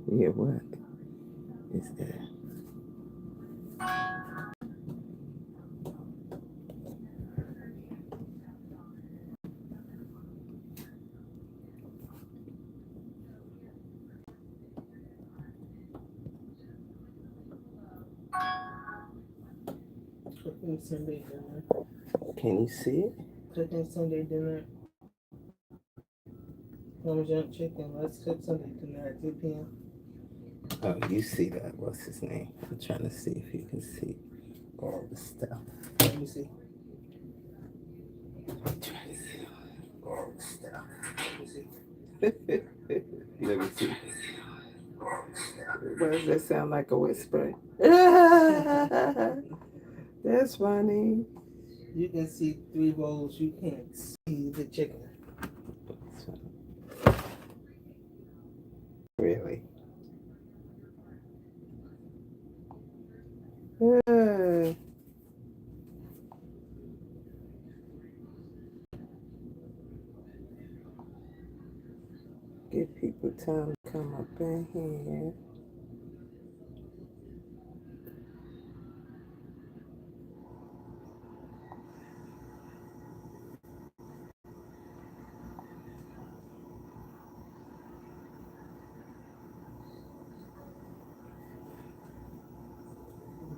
Yeah, what is that? Cooking Sunday dinner. Can you see it? Cooking Sunday dinner. Parmesan chicken. Let's cook Sunday dinner at 2 p.m. Oh, you see that? What's his name? I'm trying to see if you can see all the stuff. Let me see. I'm trying to see all the stuff. Let me see. Let me see. Why does that sound like a whisper? That's funny. You can see 3 bowls. You can't see the chicken. Really? Uh, give people time to come up in here.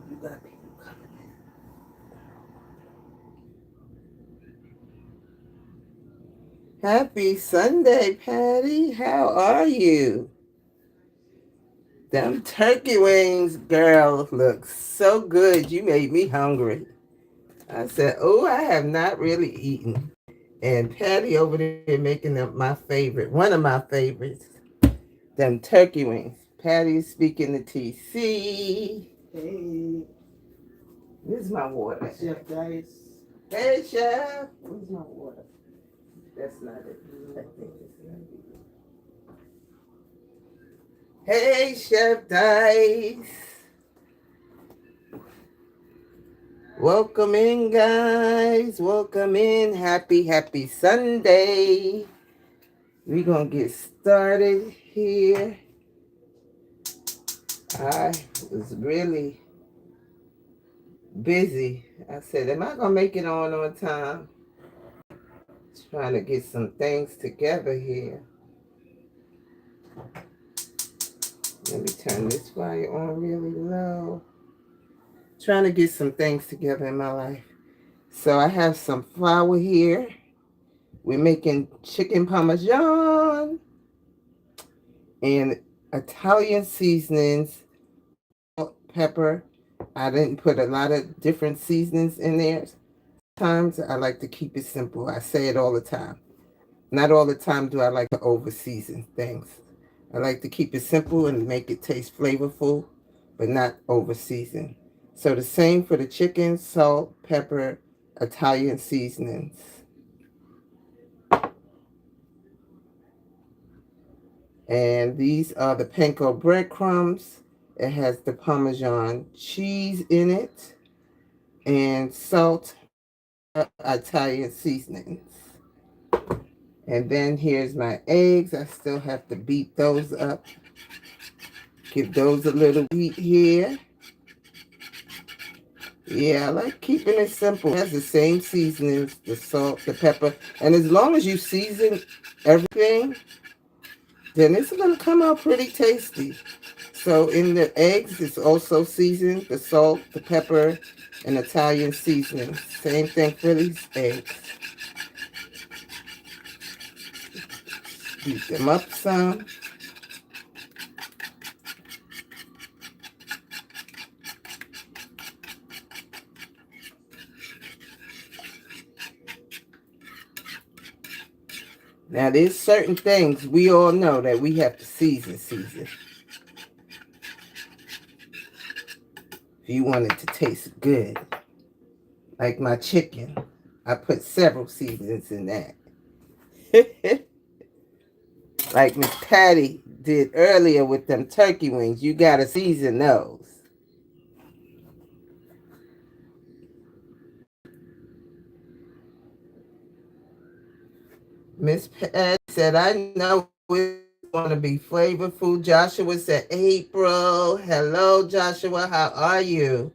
You got people coming in. Happy Sunday, Patty. How are you? Them turkey wings, girl, look so good. You made me hungry. I said, oh, I have not really eaten. And Patty over there making them my favorite, one of my favorites, them turkey wings. Patty speaking to TC. Hey, Where's my water? Chef Dice. Hey, Chef. Where's my water? That's not it. I think it's not it. Hey, Chef Dice. Welcome in, guys. Welcome in. Happy Sunday. We're going to get started here. I was really busy. I said, am I going to make it on time? Trying to get some things together here. Let me turn this fire on really low. Trying to get some things together in my life. So I have some flour here. We're making chicken parmesan and Italian seasonings, pepper. I didn't put a lot of different seasonings in there. Sometimes I like to keep it simple. I say it all the time. Not all the time do I like to over season things. I like to keep it simple and make it taste flavorful, but not over season. So the same for the chicken, salt, pepper, Italian seasonings. And these are the panko breadcrumbs. It has the Parmesan cheese in it and salt, Italian seasonings. And then here's my eggs. I still have to beat those up. Give those a little beat here. Yeah, I like keeping it simple. It has the same seasonings, the salt, the pepper. And as long as you season everything, then it's going to come out pretty tasty. So in the eggs, it's also seasoned, the salt, the pepper, and Italian seasoning. Same thing for these eggs. Beat them up some. Now there's certain things we all know that we have to season. If you want it to taste good. Like my chicken. I put several seasonings in that. Like Miss Patty did earlier with them turkey wings. You gotta season those. Miss Patty said, I know it's want to be flavorful. Joshua said, April. Hello, Joshua. How are you?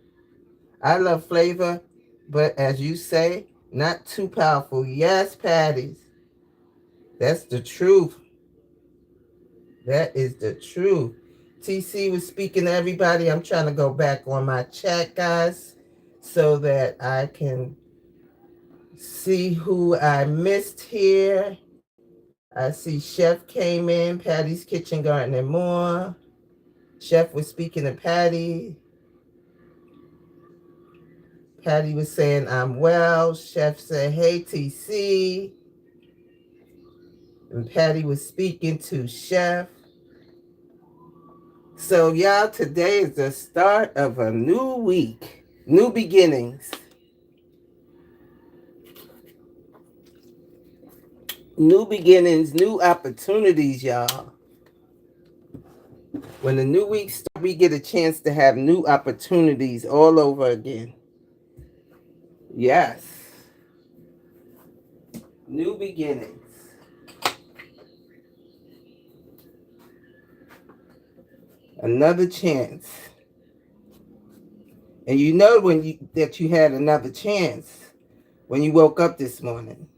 I love flavor, but as you say, not too powerful. Yes, Patties. That's the truth. That is the truth. TC was speaking to everybody. I'm trying to go back on my chat, guys, so that I can see who I missed here. I see Chef came in, Patty's Kitchen Garden and more. Chef was speaking to Patty. Patty was saying, I'm well. Chef said, hey, TC. And Patty was speaking to Chef. So, y'all, today is the start of a new week. New beginnings. New beginnings, new opportunities, y'all. When the new week starts, we get a chance to have new opportunities all over again. Yes. New beginnings. Another chance. And you know that you had another chance when you woke up this morning.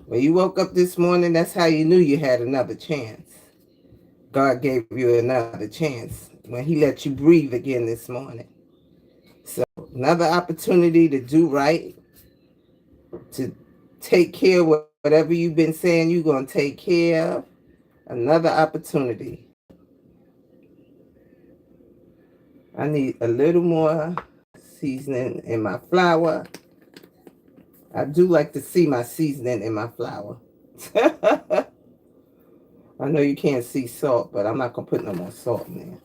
When you woke up this morning, that's how you knew you had another chance. God gave you another chance when he let you breathe again this morning. So another opportunity to do right, to take care of whatever you've been saying you're going to take care of. Another opportunity. I need a little more seasoning in my flour. I do like to see my seasoning in my flour. I know you can't see salt, but I'm not going to put no more salt in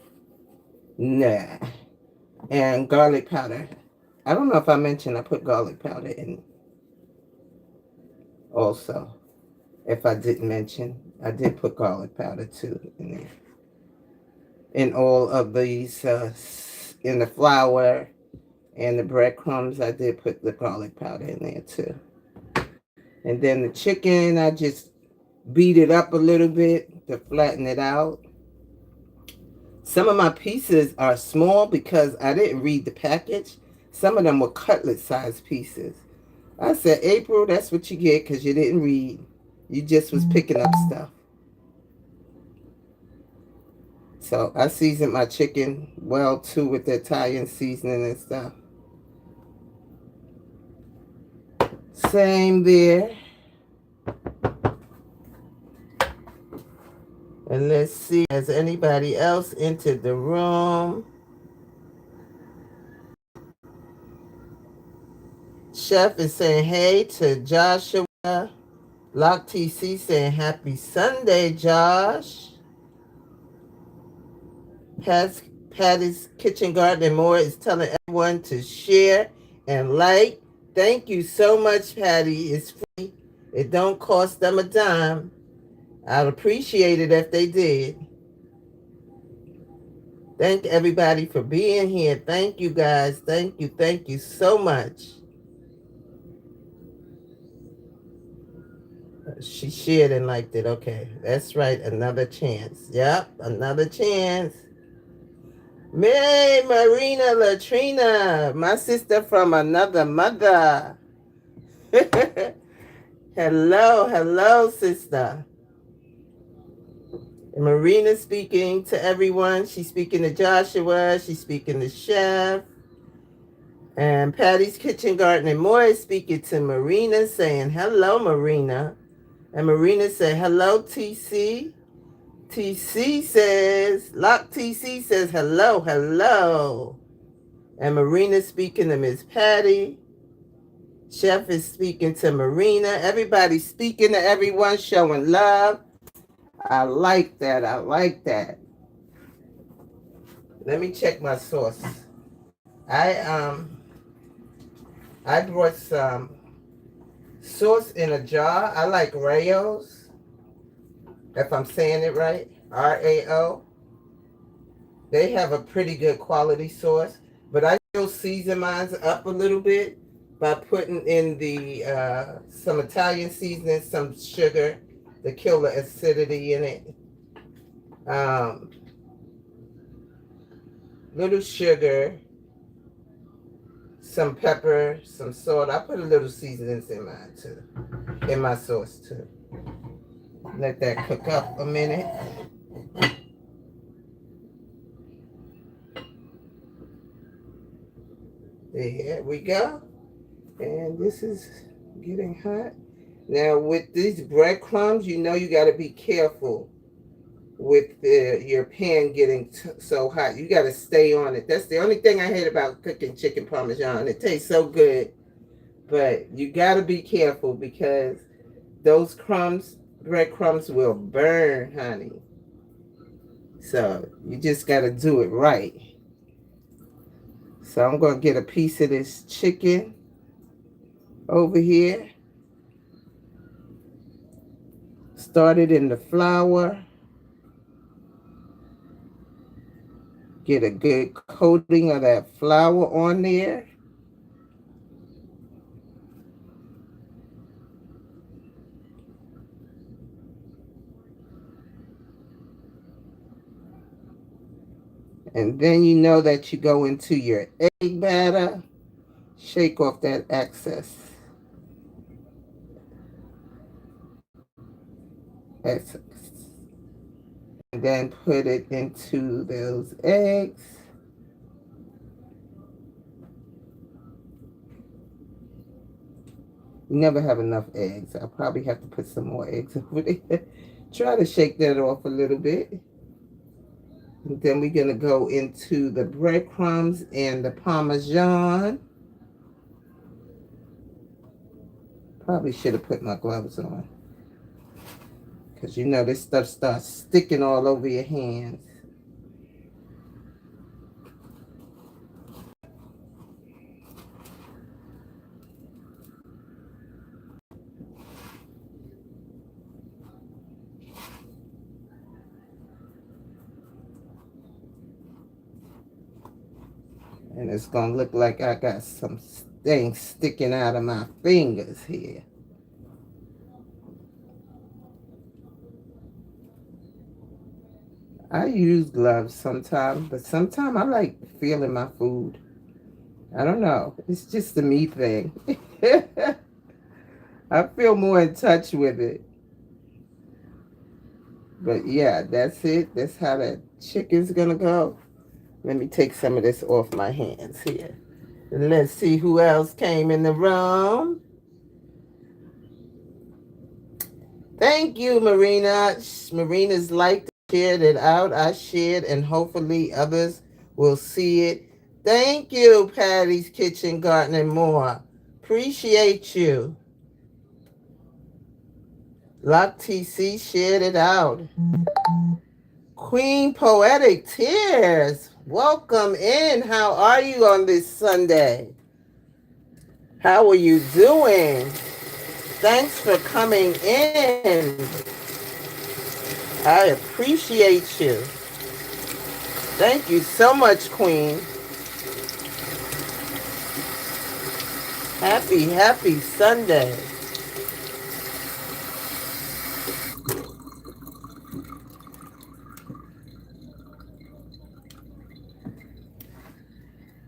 there. Nah. And garlic powder. I don't know if I mentioned I put garlic powder in also. If I didn't mention, I did put garlic powder too in there. In all of these, in the flour and the breadcrumbs, I did put the garlic powder in there too. And then the chicken, I just beat it up a little bit to flatten it out. Some of my pieces are small because I didn't read the package. Some of them were cutlet-sized pieces. I said, April, that's what you get because you didn't read. You just was picking up stuff. So I seasoned my chicken well, too, with the Italian seasoning and stuff. Same there. And let's see, has anybody else entered the room? Chef is saying hey to Joshua. Lock TC saying happy Sunday, Josh. Patty's Kitchen Garden and More is telling everyone to share and like. Thank you so much, Patty. It's free. It don't cost them a dime. I'd appreciate it if they did. Thank everybody for being here. Thank you, guys. Thank you so much. She shared and liked it. Okay, that's right. Another chance. Yep, another chance. May Marina Latrina, my sister from another mother. Hello, sister. And Marina speaking to everyone. She's speaking to Joshua. She's speaking to Chef. And Patty's Kitchen Garden and More is speaking to Marina, saying, hello, Marina. And Marina said, hello, TC. TC says, Lock TC says, hello. And Marina speaking to Miss Patty. Chef is speaking to Marina. Everybody's speaking to everyone, showing love. I like that. Let me check my sauce. I brought some sauce in a jar. I like Rao's, if I'm saying it right. RAO. They have a pretty good quality sauce, but I still season mine up a little bit by putting in the some Italian seasoning, some sugar, to kill the acidity in it. Um, little sugar, some pepper, some salt. I put a little seasonings in mine too, in my sauce too. Let that cook up a minute. There we go. And this is getting hot. Now with these breadcrumbs, you know you got to be careful with your pan getting so hot. You got to stay on it. That's the only thing I hate about cooking chicken parmesan. It tastes so good, but you got to be careful because those breadcrumbs will burn, honey. So you just got to do it right. So I'm going to get a piece of this chicken over here. Start it in the flour. Get a good coating of that flour on there. And then you know that you go into your egg batter. Shake off that excess. And then put it into those eggs. You never have enough eggs. I'll probably have to put some more eggs over there. Try to shake that off a little bit. And then we're going to go into the breadcrumbs and the Parmesan. Probably should have put my gloves on. Because you know this stuff starts sticking all over your hands. And it's going to look like I got some things sticking out of my fingers here. I use gloves sometimes, but sometimes I like feeling my food. I don't know. It's just a me thing. I feel more in touch with it. But yeah, that's it. That's how that chicken's going to go. Let me take some of this off my hands here. Let's see who else came in the room. Thank you, Marina. Marina's liked, shared it out. I shared, and hopefully others will see it. Thank you, Patty's Kitchen, Garden, and More. Appreciate you. Lock TC shared it out. Queen Poetic Tears, welcome in. How are you on this Sunday? How are you doing? Thanks for coming in. I appreciate you. Thank you so much, Queen. Happy Sunday.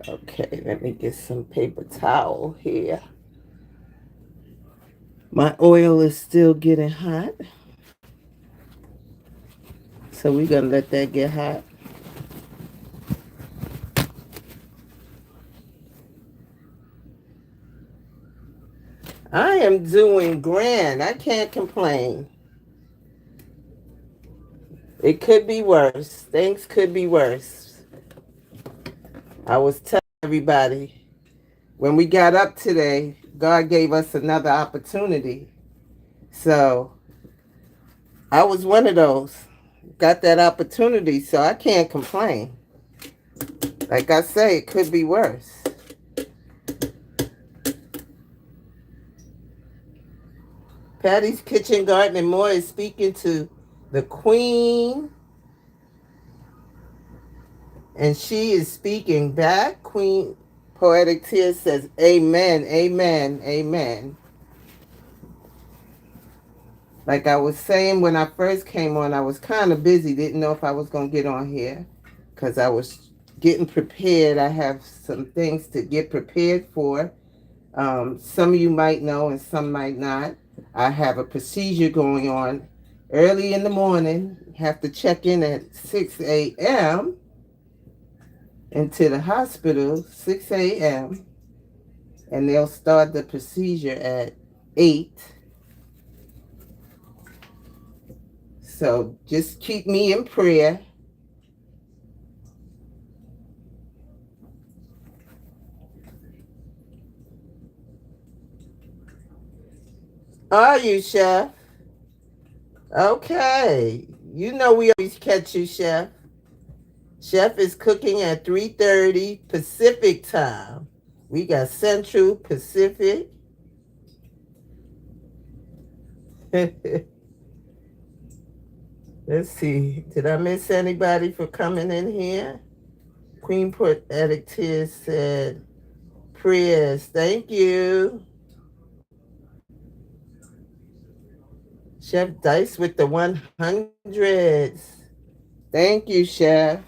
Okay, let me get some paper towel here. My oil is still getting hot. So we're going to let that get hot. I am doing grand. I can't complain. It could be worse. Things could be worse. I was telling everybody, when we got up today, God gave us another opportunity. So I was one of those. Got that opportunity, so I can't complain. Like I say, it could be worse. Patty's Kitchen, Garden, and More is speaking to the Queen. And she is speaking back. Queen Poetic Tears says, amen, amen, amen. Like I was saying when I first came on, I was kind of busy, didn't know if I was going to get on here because I was getting prepared. I have some things to get prepared for. Some of you might know and some might not. I have a procedure going on early in the morning. Have to check in at 6 a.m. into the hospital, 6 a.m. And they'll start the procedure at 8. So just keep me in prayer. Are you, Chef? Okay. You know we always catch you, Chef. Chef is cooking at 3:30 Pacific time. We got Central Pacific. Let's see. Did I miss anybody for coming in here? Queen Poetic Tears said, prayers. Thank you. Chef Dice with the 100s. Thank you, Chef.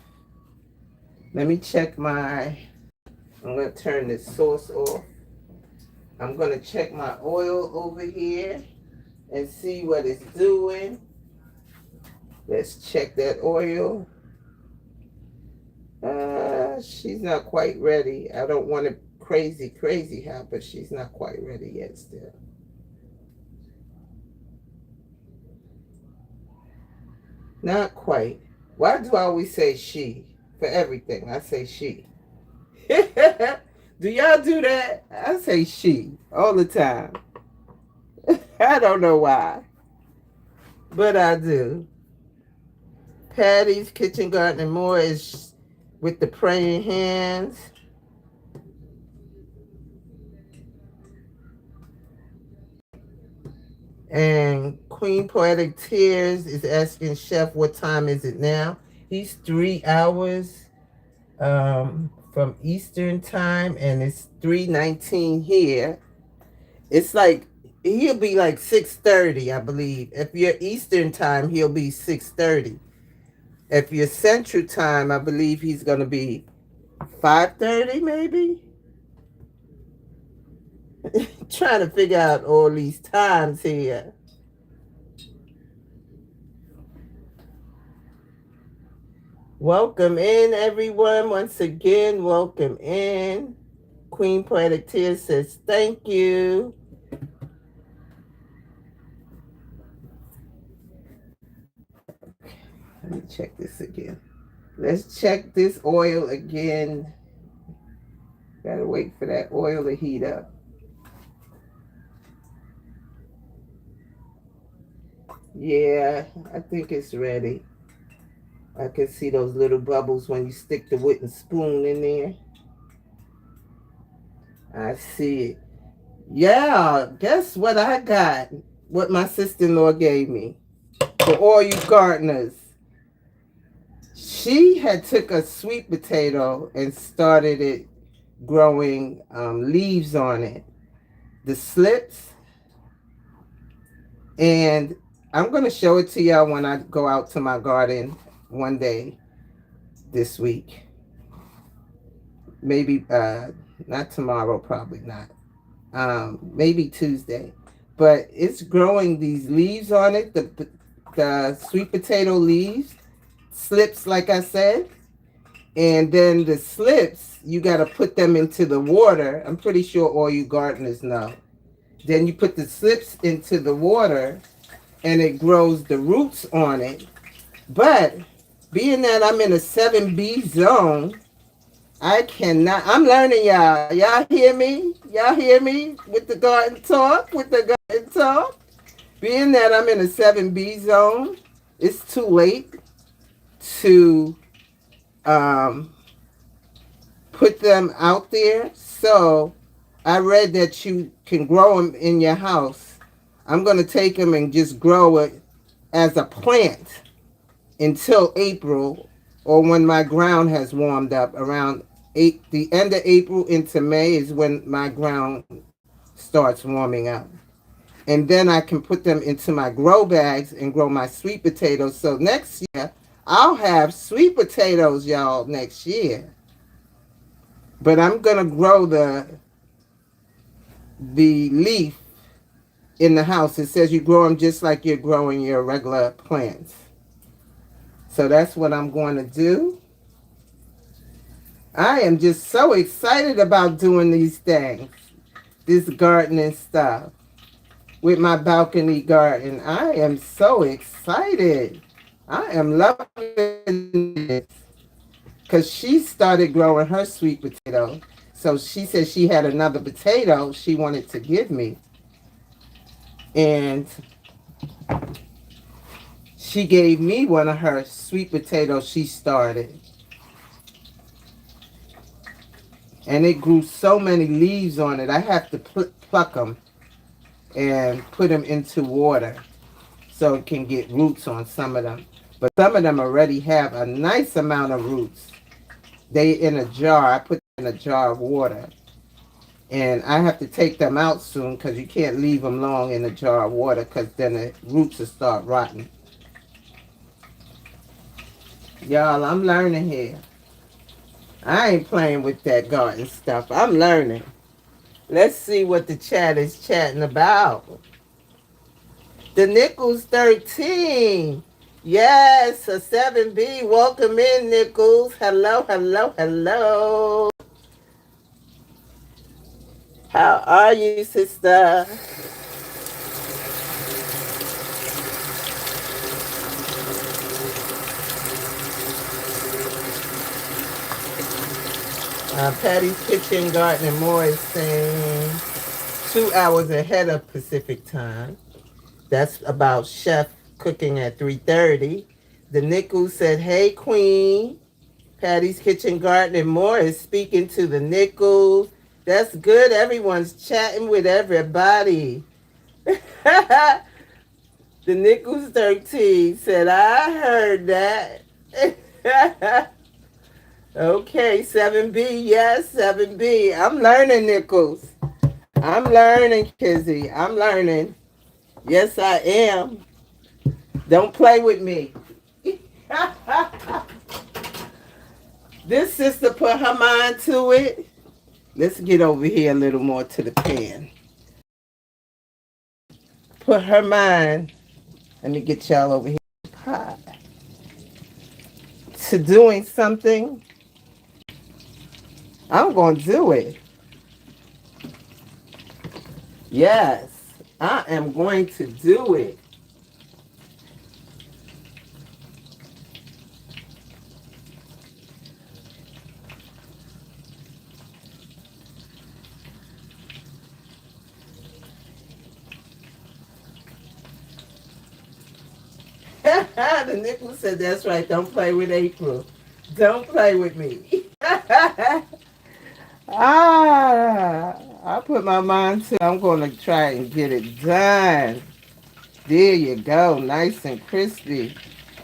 Let me check I'm going to turn this sauce off. I'm going to check my oil over here and see what it's doing. Let's check that oil. She's not quite ready. I don't want it crazy hot, but she's not quite ready yet still. Not quite. Why do I always say she? For everything, I say she. Do y'all do that? I say she all the time. I don't know why, but I do. Patty's Kitchen Garden and More is with the praying hands. And Queen Poetic Tears is asking Chef what time is it now. He's 3 hours from Eastern time, and it's 3:19 here. It's like he'll be like 6:30, I believe. If you're Eastern time, he'll be 6:30. If you're Central time, I believe he's gonna be 5:30, maybe. Trying to figure out all these times here. Welcome in, everyone. Once again, welcome in. Queen Poetic Tears says thank you. Let me check this again. Let's check this oil again. Gotta wait for that oil to heat up. Yeah, I think it's ready. I can see those little bubbles when you stick the wooden spoon in there. I see it. Yeah, guess what I got? What my sister-in-law gave me for all you gardeners. She had took a sweet potato and started it growing leaves on it, the slips, and I'm going to show it to y'all when I go out to my garden one day this week. Maybe not tomorrow, probably not. Maybe Tuesday. But it's growing these leaves on it, the sweet potato leaves, slips, like I said. And then the slips, you got to put them into the water. I'm pretty sure all you gardeners know. Then you put the slips into the water and it grows the roots on it. But being that I'm in a 7B zone, I cannot. I'm learning, y'all. Y'all hear me? Y'all hear me with the garden talk? With the garden talk? Being that I'm in a 7B zone, it's too late to put them out there. So I read that you can grow them in your house. I'm going to take them and just grow it as a plant until April, or when my ground has warmed up. Around the end of April into May is when my ground starts warming up. And then I can put them into my grow bags and grow my sweet potatoes. So next year, I'll have sweet potatoes, y'all, next year. But I'm going to grow the leaf in the house. It says you grow them just like you're growing your regular plants. So that's what I'm going to do. I am just so excited about doing these things, this gardening stuff with my balcony garden. I am so excited. I am loving this because she started growing her sweet potato. So she said she had another potato she wanted to give me. And she gave me one of her sweet potatoes she started. And it grew so many leaves on it. I have to pluck them and put them into water so it can get roots on some of them. But some of them already have a nice amount of roots. They in a jar. I put them in a jar of water. And I have to take them out soon because you can't leave them long in a jar of water because then the roots will start rotting. Y'all, I'm learning here. I ain't playing with that garden stuff. I'm learning. Let's see what the chat is chatting about. The Nichols 13. Yes, a 7B. Welcome in, Nichols. Hello, hello, hello. How are you, sister? Patty's Kitchen Garden and More is saying 2 hours ahead of Pacific time. That's about chef cooking at 3:30. The Nichols said, hey, Queen. Patty's Kitchen Garden and More is speaking to the Nichols. That's good. Everyone's chatting with everybody. The Nichols 13 said, I heard that. Okay, 7B. Yes, 7B. I'm learning, Nichols. I'm learning, Kizzy. I'm learning. Yes, I am. Don't play with me. This sister put her mind to it. Let's get over here a little more to the pan. Put her mind, let me get y'all over here to doing something. I'm going to do it. Yes, I am going to do it. The Nichols said, that's right. Don't play with April. Don't play with me. I put my mind to I'm going to try and get it done. There you go. Nice and crispy.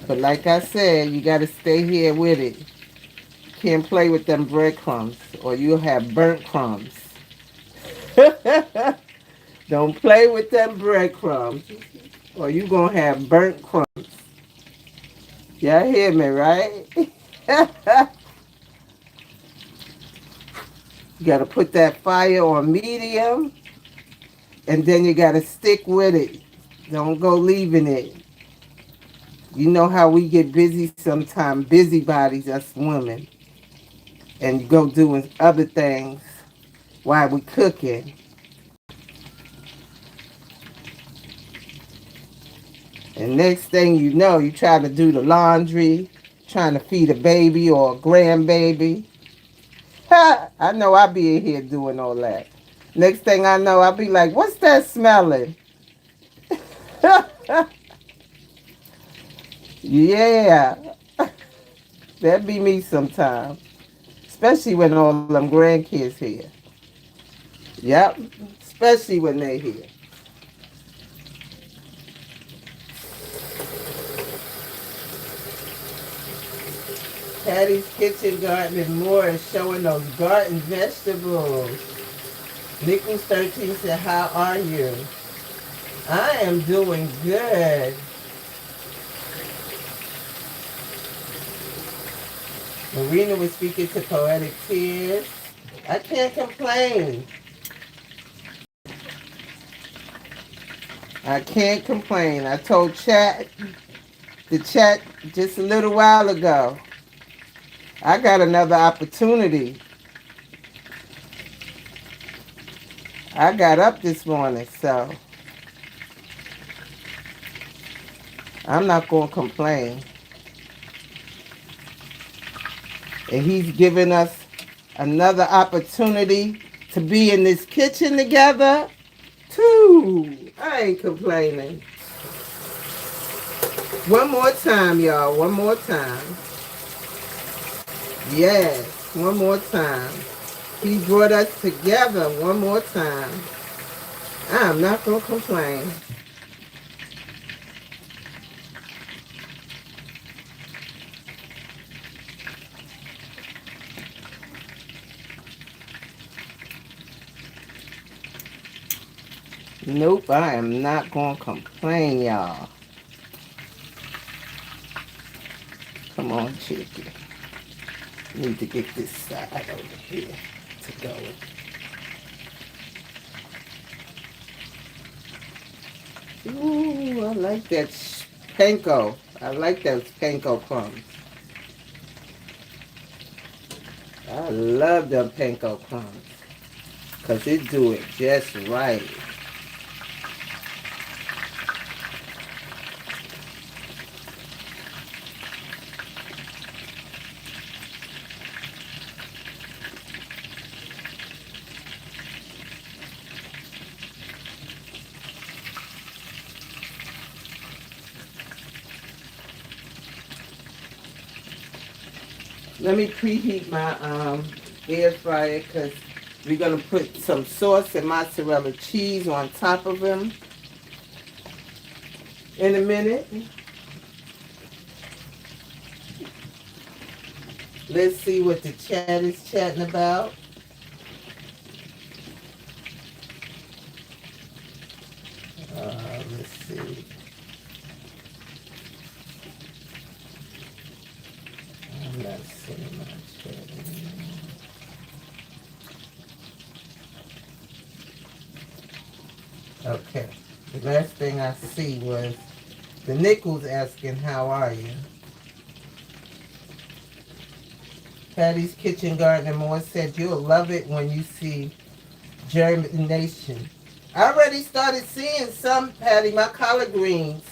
But like I said, you got to stay here with it. Can't play with them breadcrumbs or you'll have burnt crumbs. Don't play with them breadcrumbs or you going to have burnt crumbs. Y'all hear me, right? You got to put that fire on medium and then you got to stick with it. Don't go leaving it. You know how we get busy sometimes, busybodies, us women, and go doing other things while we cooking. And next thing you know, you try to do the laundry, trying to feed a baby or a grandbaby. I know I be in here doing all that. Next thing I know, I'll be like, what's that smelling? Yeah, that be me sometimes. Especially when all them grandkids here. Yep, especially when they here. Patty's Kitchen Garden and More is showing those garden vegetables. Nichols 13 said, how are you? I am doing good. Marina was speaking to Poetic Tears. I can't complain. I can't complain. I told the chat just a little while ago. I got another opportunity. I got up this morning, so I'm not going to complain. And he's given us another opportunity to be in this kitchen together. Too. I ain't complaining. One more time, y'all. One more time. Yes, one more time. He brought us together one more time. I'm not going to complain. Nope, I am not going to complain, y'all. Come on, chicken. Need to get this side over here to go. Ooh, I like that panko. I like those panko crumbs. I love them panko crumbs. Because it do it just right. Let me preheat my air fryer because we're going to put some sauce and mozzarella cheese on top of them in a minute. Let's see what the chat is chatting about. Let's see. I'm not seeing my chat anymore. Okay. The last thing I see was the Nichols asking, how are you? Patty's Kitchen Garden and More said, you'll love it when you see germination. I already started seeing some, Patty. My collard greens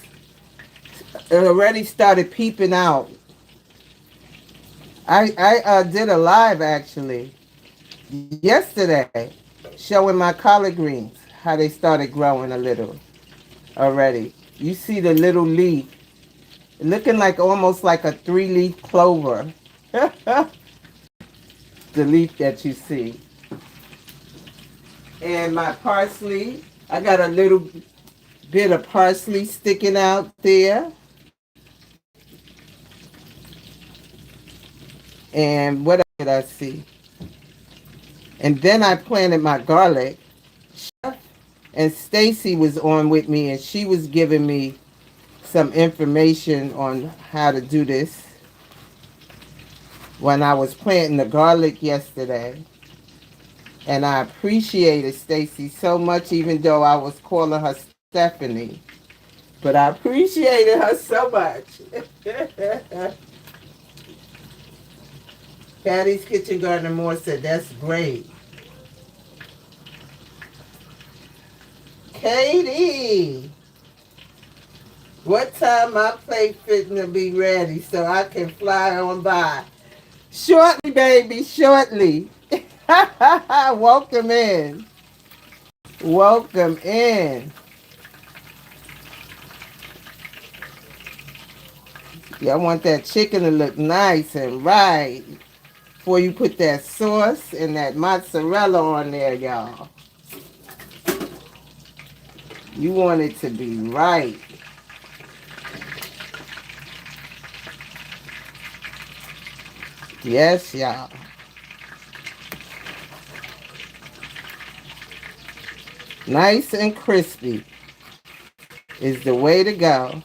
already started peeping out. I did a live, actually, yesterday, showing my collard greens, how they started growing a little already. You see the little leaf, looking like almost like a 3-leaf clover. The leaf that you see. And my parsley, I got a little bit of parsley sticking out there. And what else did I see? And then I planted my garlic. And Stacy was on with me, and she was giving me some information on how to do this when I was planting the garlic yesterday. And I appreciated Stacy so much, even though I was calling her Stephanie. But I appreciated her so much. Patty's Kitchen Garden and More said, that's great. Katie, what time my plate fitting to be ready so I can fly on by? Shortly, baby, shortly. Welcome in. Welcome in. Y'all want that chicken to look nice and right before you put that sauce and that mozzarella on there, y'all. You want it to be right. Yes, y'all. Nice and crispy. is the way to go.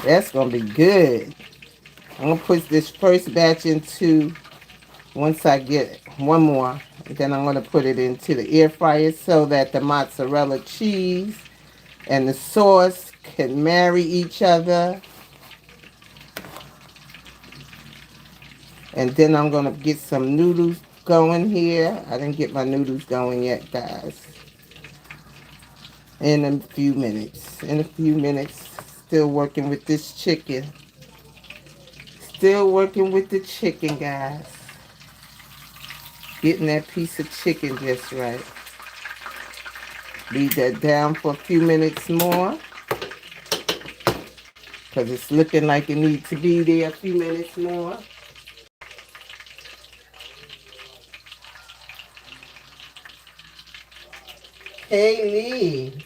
That's going to be good. I'm going to put this first batch into, once I get one more, then I'm going to put it into the air fryer so that the mozzarella cheese and the sauce can marry each other. And then I'm going to get some noodles going here. I didn't get my noodles going yet, guys. In a few minutes. In a few minutes. Still working with this chicken. Still working with the chicken, guys. Getting that piece of chicken just right. Leave that down for a few minutes more. Because it's looking like it needs to be there a few minutes more. Hey, Lee.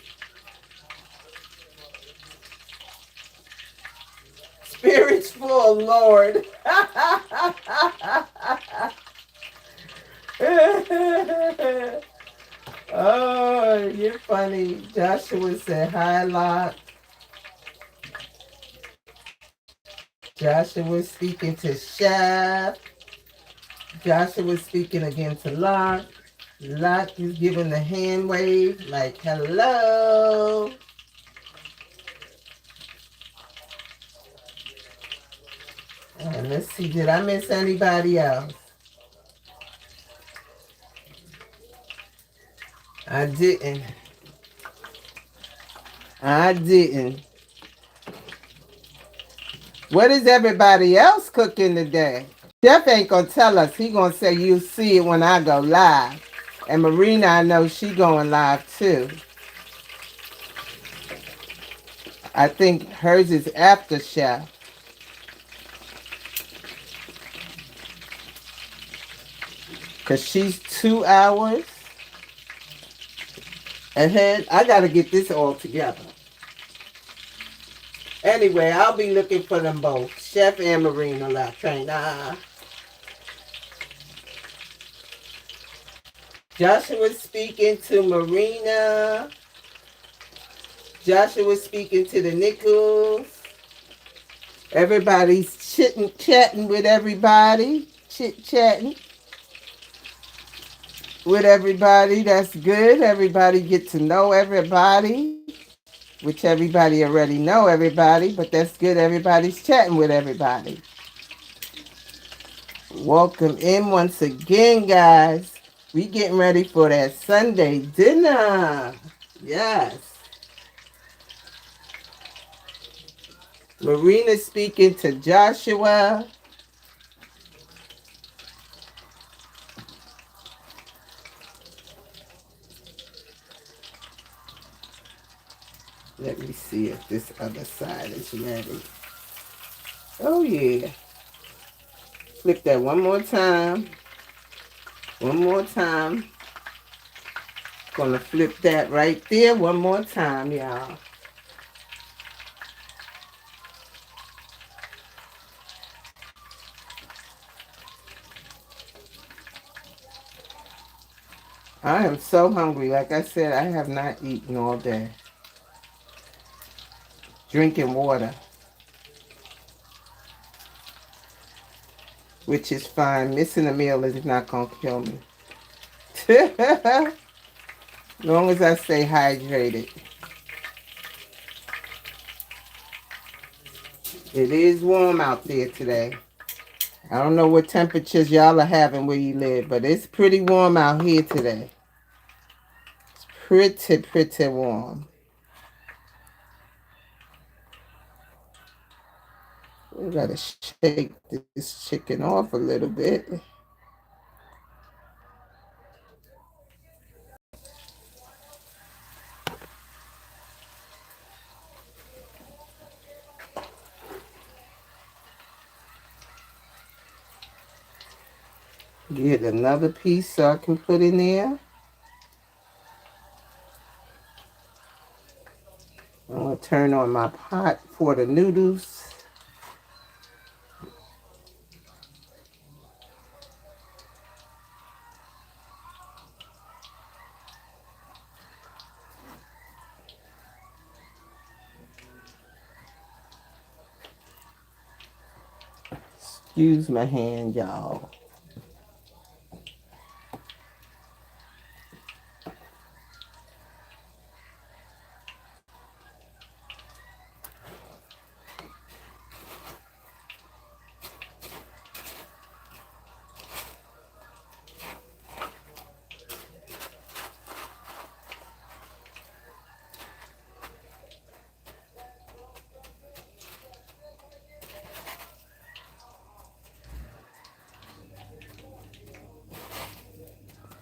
Spirits full, Lord. Oh, you're funny. Joshua said, hi, Lot. Joshua was speaking to Chef. Joshua was speaking again to Lot. Lot is giving the hand wave like, hello. And let's see, did I miss anybody else? I didn't. I didn't. What is everybody else cooking today? Chef ain't gonna tell us. He gonna say you'll see it when I go live. And Marina, I know she going live too. I think hers is after Chef. Cause she's 2 hours ahead. I gotta get this all together. Anyway, I'll be looking for them both. Chef and Marina left. Joshua speaking to Marina. Joshua speaking to the Nichols. Everybody's chatting with everybody. Chit-chatting with everybody. That's good. Everybody get to know everybody. Which everybody already know everybody, but that's good. Everybody's chatting with everybody. Welcome in once again, guys. We getting ready for that Sunday dinner. Yes. Marina speaking to Joshua. Let me see if this other side is ready. Oh, yeah. Flip that one more time. One more time. Gonna flip that right there one more time, y'all. I am so hungry. Like I said, I have not eaten all day. Drinking water. Which is fine. Missing a meal is not gonna kill me. As long as I stay hydrated. It is warm out there today. I don't know what temperatures y'all are having where you live, but it's pretty warm out here today. It's pretty warm. We gotta shake this chicken off a little bit. Get another piece so I can put in there. I'm gonna turn on my pot for the noodles. Excuse my hand, y'all.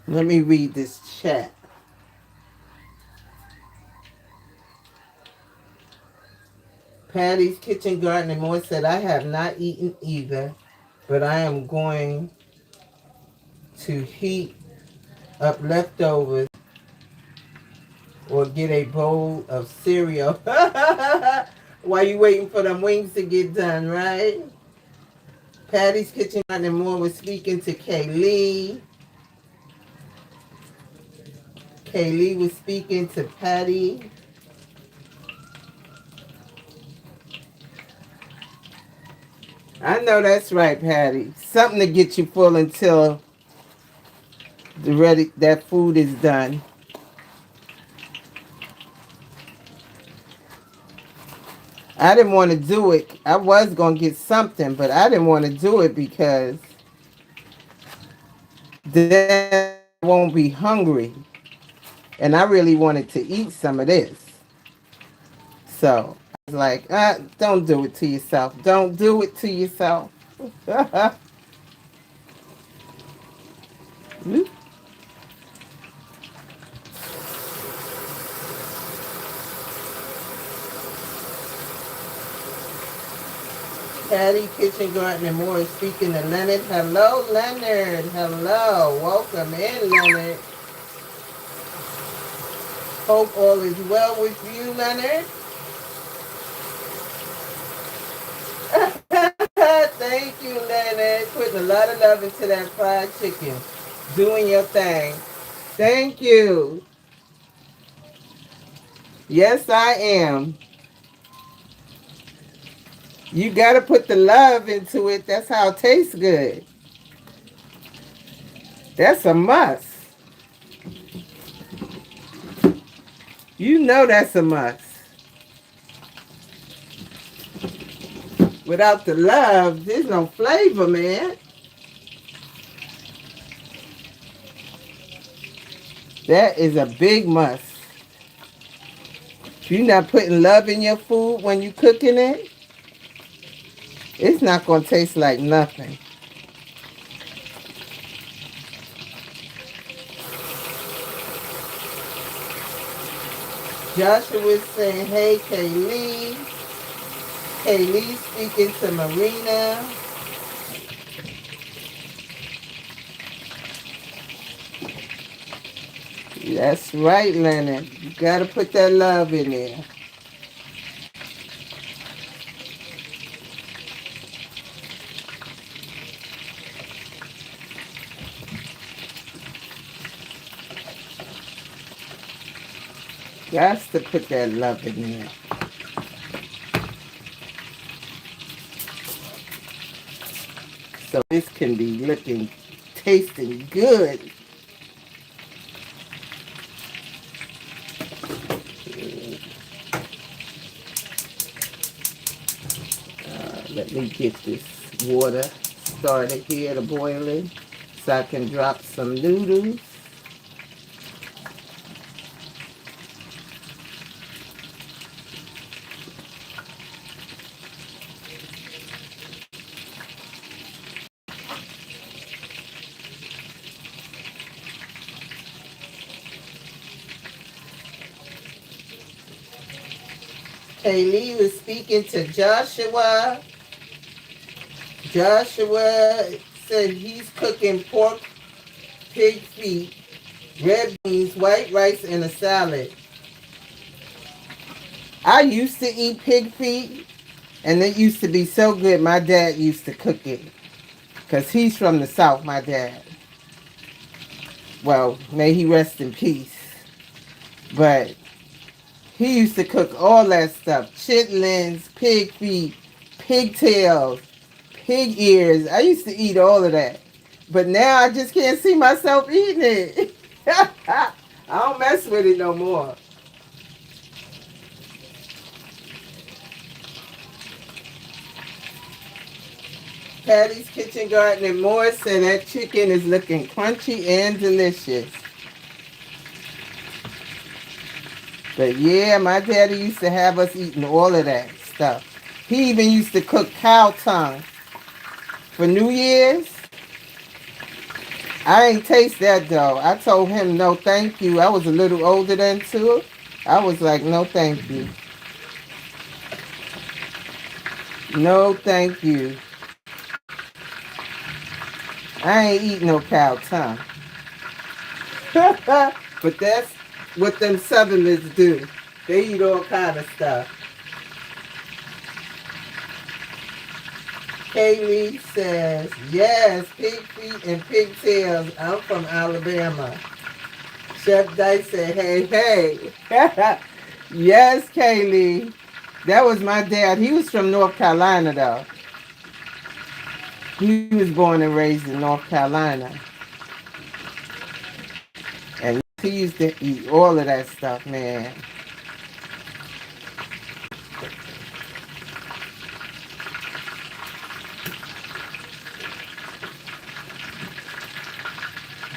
Let me read this chat. Patty's Kitchen Garden and More said, I have not eaten either, but I am going to heat up leftovers or get a bowl of cereal. While you waiting for them wings to get done, right? Patty's Kitchen Garden and More was speaking to Kaylee. Kaylee was speaking to Patty. I know that's right, Patty. Something to get you full until that food is done. I didn't want to do it. I was going to get something, but I didn't want to do it because then I won't be hungry. And I really wanted to eat some of this. So I was like, don't do it to yourself. Don't do it to yourself. Patty Kitchen Garden and More is speaking to Leonard. Hello, Leonard. Hello. Welcome in, Leonard. Hope all is well with you, Leonard. Thank you, Leonard. Putting a lot of love into that fried chicken. Doing your thing. Thank you. Yes, I am. You got to put the love into it. That's how it tastes good. That's a must. You know that's a must. Without the love, there's no flavor, man. That is a big must. If you're not putting love in your food when you're cooking it, it's not going to taste like nothing. Joshua is saying, hey, Kaylee. Kaylee speaking to Marina. That's right, Leonard. You got to put that love in there. Got to put that love in there. So this can be looking, tasting good. Let me get this water started here to boiling so I can drop some noodles. Kaylee was speaking to Joshua. Joshua said he's cooking pork, pig feet, red beans, white rice, and a salad. I used to eat pig feet, and it used to be so good. My dad used to cook it because he's from the South, my dad. Well, may he rest in peace. But he used to cook all that stuff. Chitlins, pig feet, pigtails, pig ears. I used to eat all of that. But now I just can't see myself eating it. I don't mess with it no more. Patty's Kitchen Garden and more said that chicken is looking crunchy and delicious. But yeah, my daddy used to have us eating all of that stuff. He even used to cook cow tongue for New Year's. I ain't taste that though. I told him no thank you. I was a little older than too. I was like, no thank you. No thank you. I ain't eat no cow tongue. But that's what them Southerners do. They eat all kind of stuff. Kaylee says, yes, pig feet and pigtails. I'm from Alabama. Chef Dice said, hey, hey. Yes, Kaylee. That was my dad. He was from North Carolina, though. He was born and raised in North Carolina. And he used to eat all of that stuff, man.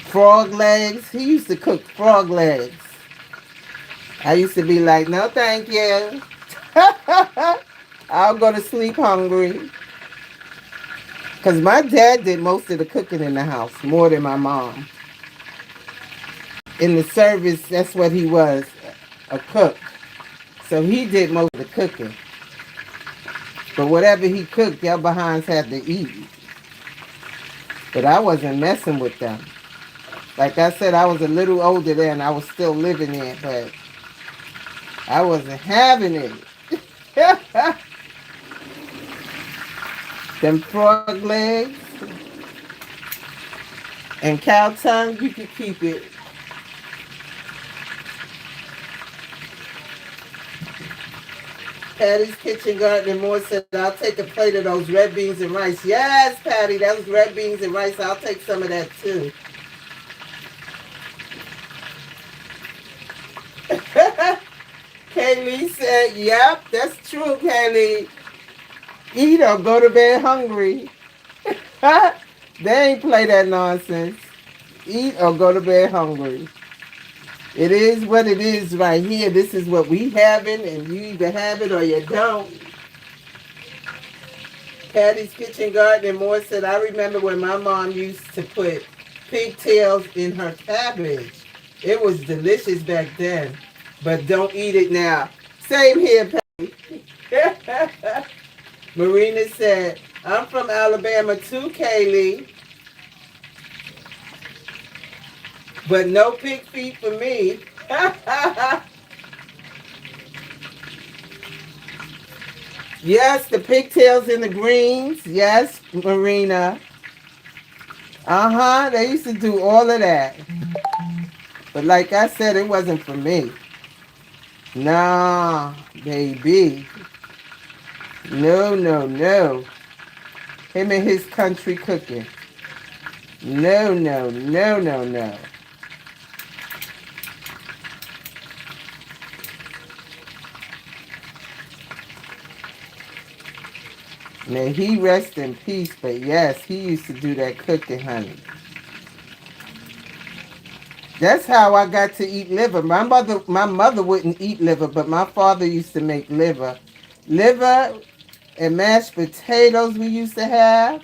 Frog legs. He used to cook frog legs. I used to be like, no, thank you. I'll go to sleep hungry. Because my dad did most of the cooking in the house, more than my mom. In the service, that's what he was, a cook. So he did most of the cooking. But whatever he cooked, y'all behinds had to eat. But I wasn't messing with them. Like I said, I was a little older then. I was still living there, but I wasn't having it. Them frog legs and cow tongue, you can keep it. Patty's Kitchen Garden and more said, I'll take a plate of those red beans and rice. Yes, Patty, those red beans and rice. I'll take some of that too. Kaylee said, yep, that's true, Kaylee. Eat or go to bed hungry. They ain't play that nonsense. Eat or go to bed hungry. It is what it is right here. This is what we having, and you either have it or you don't. Patty's Kitchen Garden and more said, I remember when my mom used to put pigtails in her cabbage. It was delicious back then, but don't eat it now. Same here, Patty. Marina said, I'm from Alabama too, Kaylee. But no pig feet for me. Yes, the pigtails and the greens. Yes, Marina. Uh-huh, they used to do all of that. But like I said, it wasn't for me. Nah, baby. No, no, no. Him and his country cooking. No, no, no, no, no. May he rest in peace, but yes, he used to do that cooking, honey. That's how I got to eat liver. My mother wouldn't eat liver, but my father used to make liver. Liver and mashed potatoes we used to have.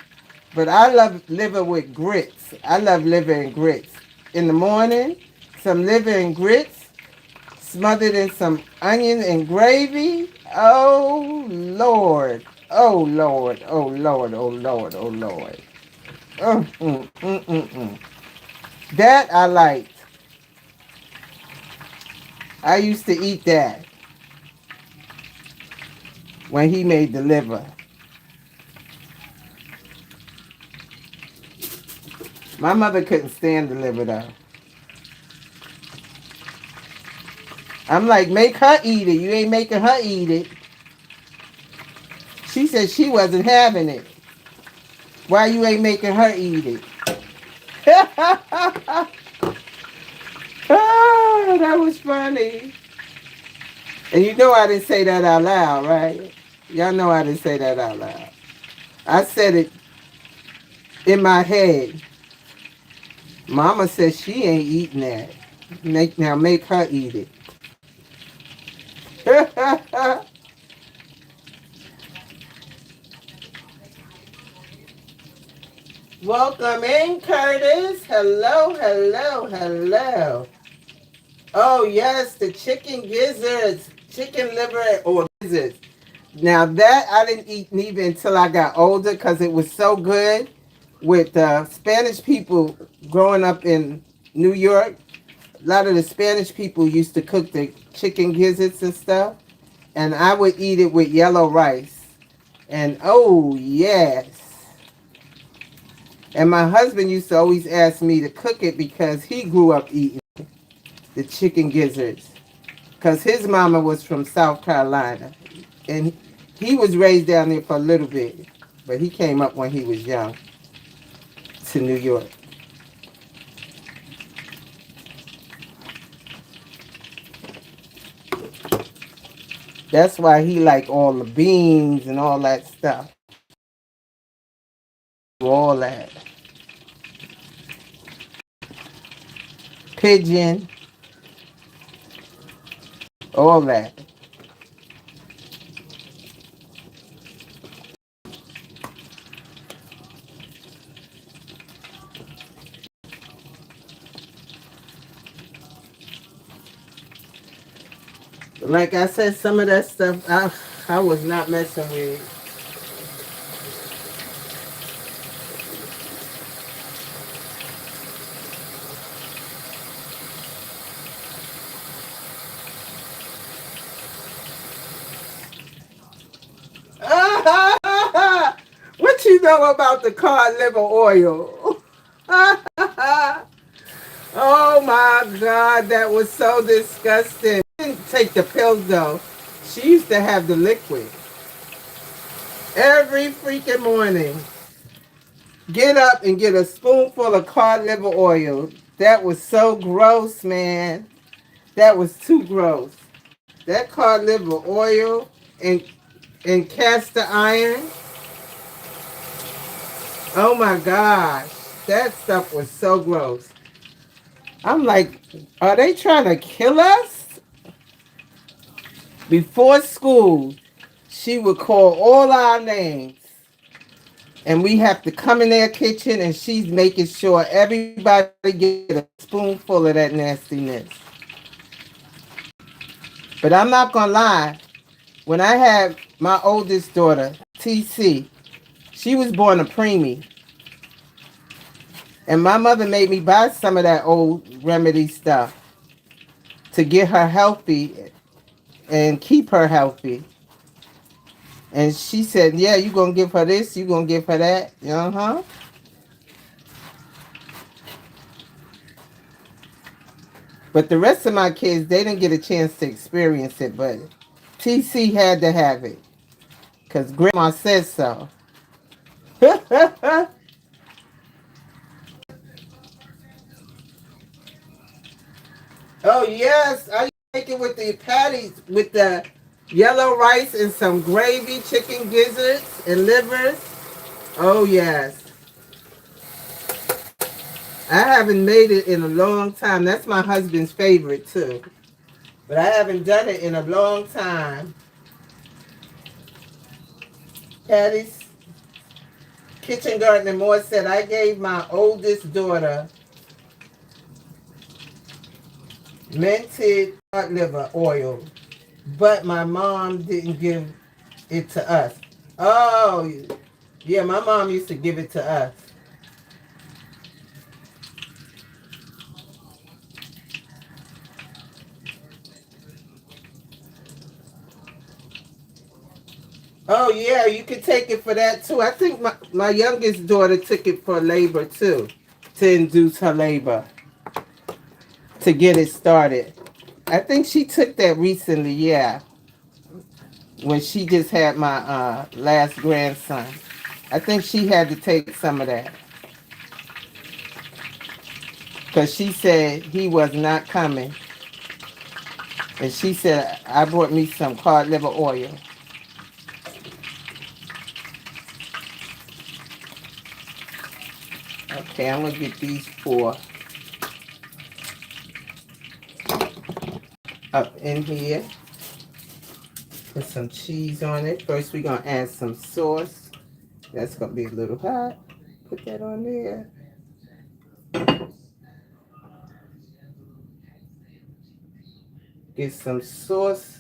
But I love liver with grits. I love liver and grits. In the morning, some liver and grits, smothered in some onion and gravy. Oh, Lord. Oh, Lord. Oh, Lord. Oh, Lord. Oh, Lord. That I liked. I used to eat that when he made the liver. My mother couldn't stand the liver though. I'm like, make her eat it. You ain't making her eat it. She said she wasn't having it. Why you ain't making her eat it? Oh, that was funny. And you know I didn't say that out loud, right? Y'all know I didn't say that out loud. I said it in my head. Mama says she ain't eating that. Make her eat it. Welcome in, Curtis. Hello, hello, hello. Oh yes, the chicken gizzards, chicken liver or gizzards. Now that I didn't eat neither until I got older because it was so good. With Spanish people growing up in New York, a lot of the Spanish people used to cook the chicken gizzards and stuff, and I would eat it with yellow rice. And oh yes. And my husband used to always ask me to cook it because he grew up eating the chicken gizzards. Because his mama was from South Carolina. And he was raised down there for a little bit. But he came up when he was young to New York. That's why he liked all the beans and all that stuff. All that. Pigeon. All that. Like I said, some of that stuff I was not messing with. What you know about the cod liver oil? Oh my God, that was so disgusting. She didn't take the pills though. She used to have the liquid every freaking morning. Get up and get a spoonful of cod liver oil. That was so gross, man. That was too gross. That cod liver oil and cast iron. Oh my gosh. That stuff was so gross. I'm like, are they trying to kill us? Before school, she would call all our names. And we have to come in their kitchen and she's making sure everybody get a spoonful of that nastiness. But I'm not going to lie. When I had my oldest daughter, TC, she was born a preemie. And my mother made me buy some of that old remedy stuff to get her healthy and keep her healthy. And she said, yeah, you going to give her this, you going to give her that. Uh-huh. But the rest of my kids, they didn't get a chance to experience it. But TC had to have it because Grandma said so. Oh, yes. I make it with the patties, with the yellow rice and some gravy, chicken gizzards and livers. Oh, yes. I haven't made it in a long time. That's my husband's favorite, too. But I haven't done it in a long time. Patty's Kitchen Garden and More said, I gave my oldest daughter minted cod liver oil, but my mom didn't give it to us. Oh, yeah, my mom used to give it to us. Oh, yeah, you could take it for that, too. I think my youngest daughter took it for labor, too, to induce her labor, to get it started. I think she took that recently, yeah, when she just had my last grandson. I think she had to take some of that. Because she said he was not coming. And she said, I brought me some cod liver oil. Okay, I'm going to get these 4 up in here. Put some cheese on it. First, we're going to add some sauce. That's going to be a little hot. Put that on there. Get some sauce.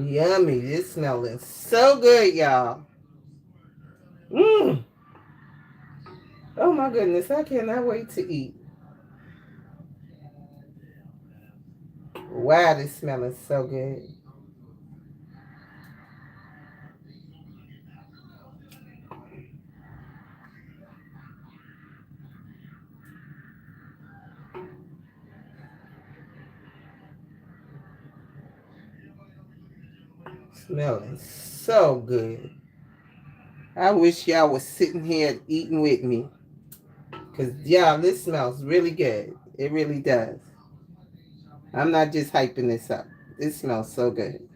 Yummy. This smelling so good, y'all. Mmm. Oh my goodness. I cannot wait to eat. Wow, this smelling so good. Smelling so good. I wish y'all was sitting here eating with me. Because, y'all, this smells really good. It really does. I'm not just hyping this up. This smells so good.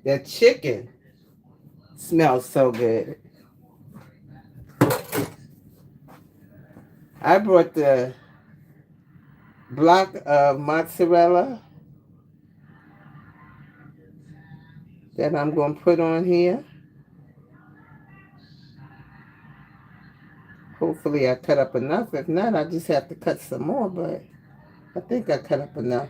That chicken smells so good. I brought the block of mozzarella that I'm going to put on here. Hopefully I cut up enough. If not, I just have to cut some more, but I think I cut up enough.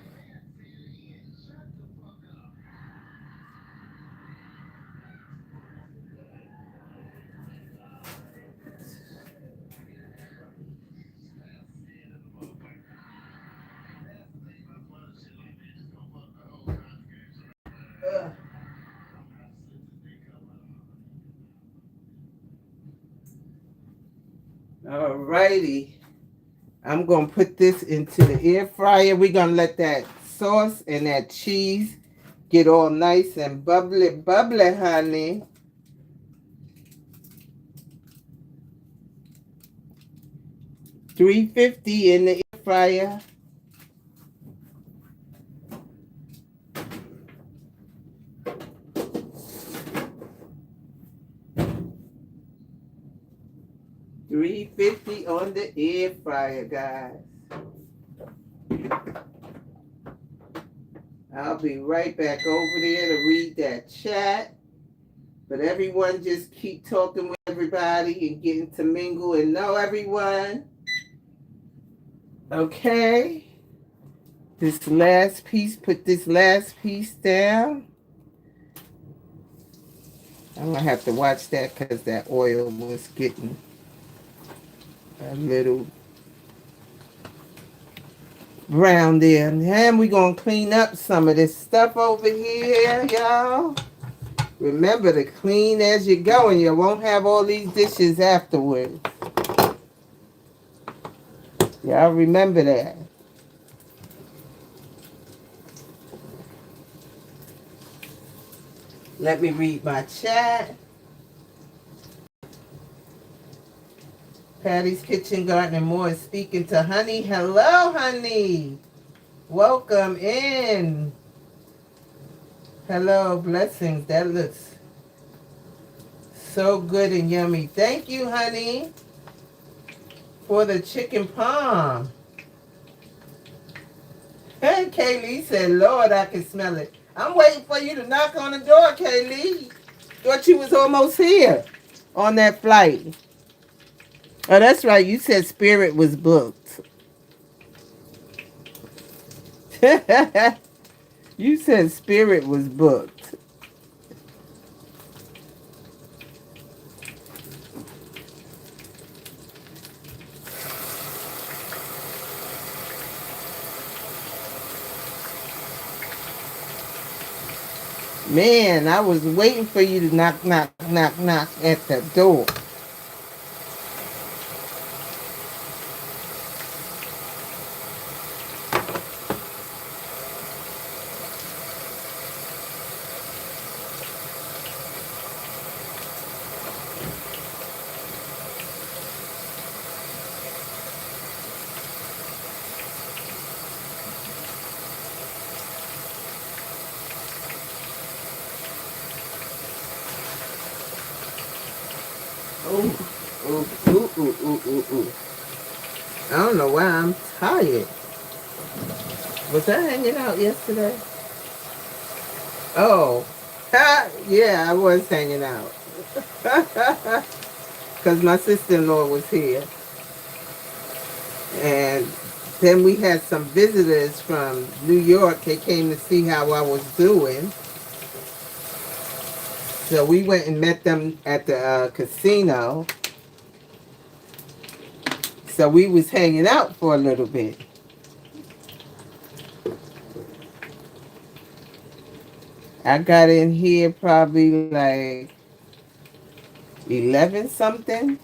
Alrighty. I'm going to put this into the air fryer. We're going to let that sauce and that cheese get all nice and bubbly, bubbly, honey. $350 in the air fryer. $350 on the air fryer, guys. I'll be right back over there to read that chat. But everyone just keep talking with everybody and getting to mingle and know everyone. Okay. This last piece, put this last piece down. I'm going to have to watch that because that oil was getting a little brown there. And we're going to clean up some of this stuff over here, y'all. Remember to clean as you go and you won't have all these dishes afterwards. Y'all remember that. Let me read my chat. Patty's Kitchen Garden and More is speaking to Honey. Hello, Honey. Welcome in. Hello, blessings. That looks so good and yummy. Thank you, Honey, for the chicken palm. Hey, Kaylee said, Lord, I can smell it. I'm waiting for you to knock on the door, Kaylee. Thought you was almost here on that flight. Oh, that's right. You said Spirit was booked. You said Spirit was booked. Man, I was waiting for you to knock, knock, knock, knock at the door. Ooh, ooh, ooh, ooh, ooh, ooh, ooh. I don't know why I'm tired. Was I hanging out yesterday? Oh, yeah, I was hanging out. Because my sister-in-law was here. And then we had some visitors from New York. They came to see how I was doing. So we went and met them at the casino. So we was hanging out for a little bit. I got in here probably like 11 something.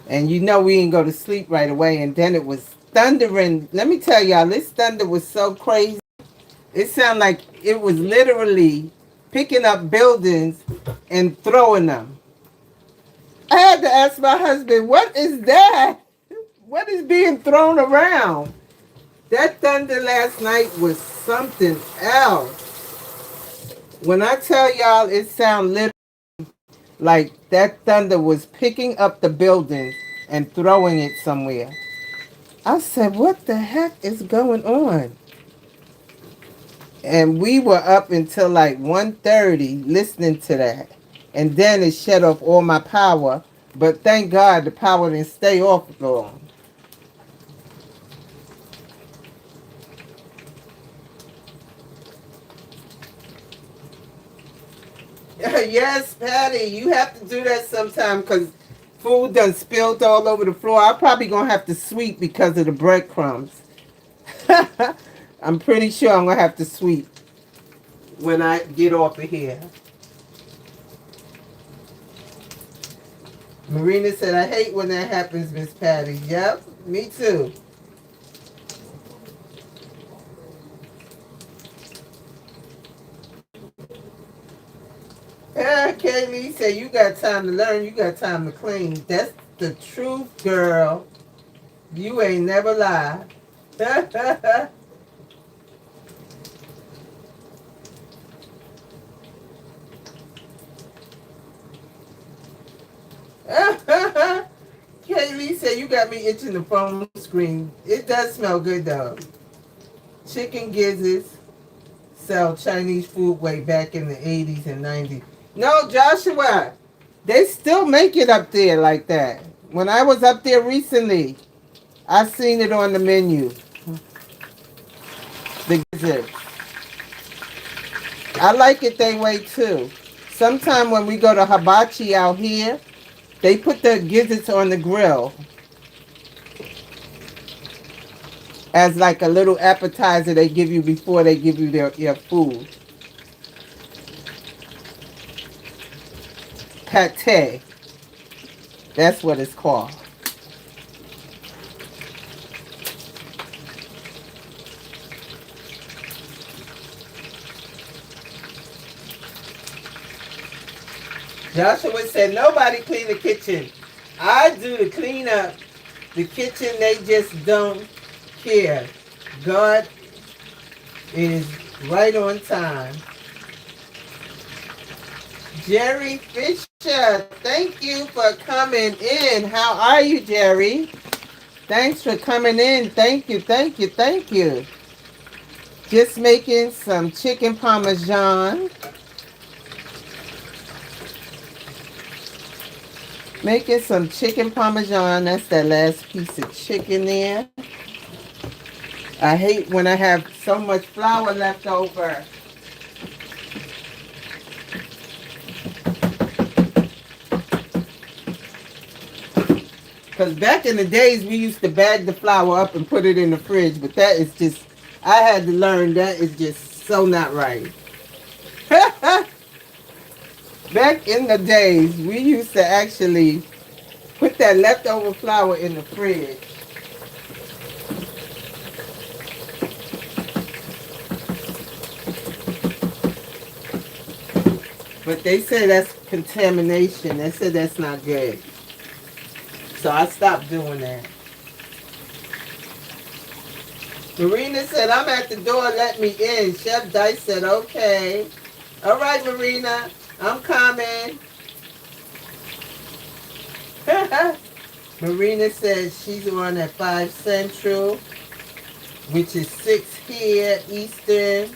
And you know we didn't go to sleep right away. And then it was thundering. Let me tell y'all, this thunder was so crazy. It sounded like it was literally picking up buildings and throwing them. I had to ask my husband, what is that? What is being thrown around? That thunder last night was something else. When I tell y'all it sounded literally like that thunder was picking up the buildings and throwing it somewhere. I said, what the heck is going on? And we were up until like 1:30 listening to that. And then it shut off all my power. But thank God the power didn't stay off long. Yes, Patty, you have to do that sometime because food done spilled all over the floor. I'm probably going to have to sweep because of the breadcrumbs. I'm pretty sure I'm going to have to sweep when I get off of here. Marina said, I hate when that happens, Miss Patty. Yep, me too. Kaylee said, you got time to learn, you got time to clean. That's the truth, girl. You ain't never lied. Kaylee said, you got me itching the phone screen. It does smell good, though. Chicken gizzards sell Chinese food way back in the 80s and 90s. No, Joshua, they still make it up there like that. When I was up there recently, I seen it on the menu. The gizzards. I like it that way, too. Sometime when we go to hibachi out here, they put the gizzards on the grill as like a little appetizer they give you before they give you your food. Pate. That's what it's called. Joshua said, nobody clean the kitchen. I do the cleanup. The kitchen, they just don't care. God is right on time. Jerry Fisher, thank you for coming in. How are you, Jerry? Thanks for coming in. Thank you, thank you, thank you. Just making some chicken parmesan. Making some chicken parmesan. That's that last piece of chicken there. I hate when I have so much flour left over. Because back in the days, we used to bag the flour up and put it in the fridge. But that is just, I had to learn that is just So not right. Back in the days, we used to actually put that leftover flour in the fridge. But they say that's contamination. They said that's not good. So I stopped doing that. Marina said, I'm at the door, let me in. Chef Dice said, okay. All right, Marina, I'm coming. Marina said she's on at 5 Central, which is 6 here, Eastern.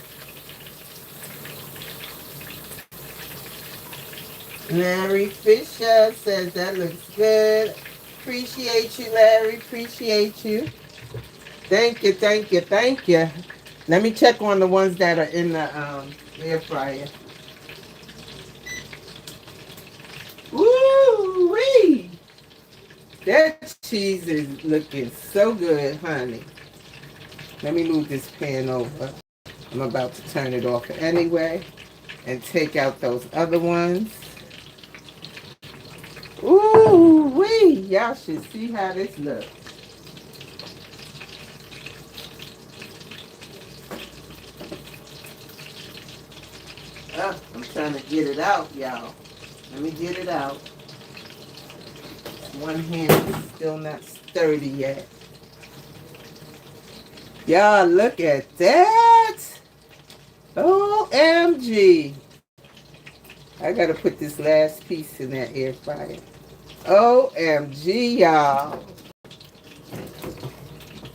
Larry Fisher says that looks good. Appreciate you, Larry. Appreciate you. Thank you, thank you, thank you. Let me check on the ones that are in the air fryer. Woo-wee! That cheese is looking so good, honey. Let me move this pan over. I'm about to turn it off anyway and take out those other ones. Ooh-wee! Y'all should see how this looks. I'm trying to get it out, y'all. Let me get it out. One hand is still not sturdy yet. Y'all, look at that. OMG. I gotta put this last piece in that air fryer. OMG, y'all.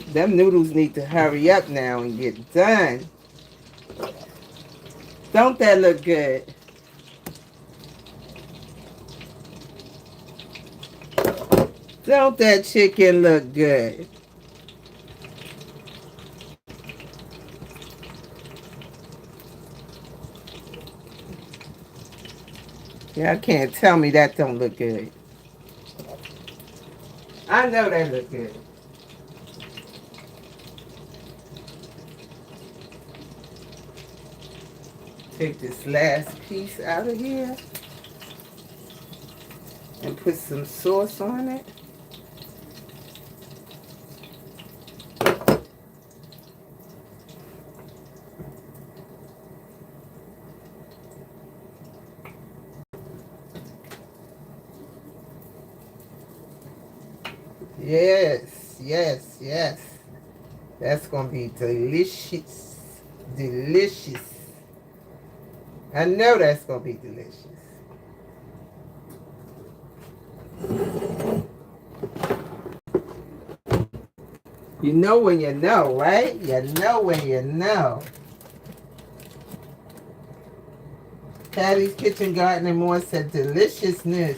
Them noodles need to hurry up now and get done. Don't that look good? Don't that chicken look good? Y'all can't tell me that don't look good. I know they look good. Take this last piece out of here and put some sauce on it. Yes, yes, yes. That's going to be delicious. Delicious. I know that's going to be delicious. You know when you know, right? You know when you know. Patty's Kitchen Garden and More said deliciousness.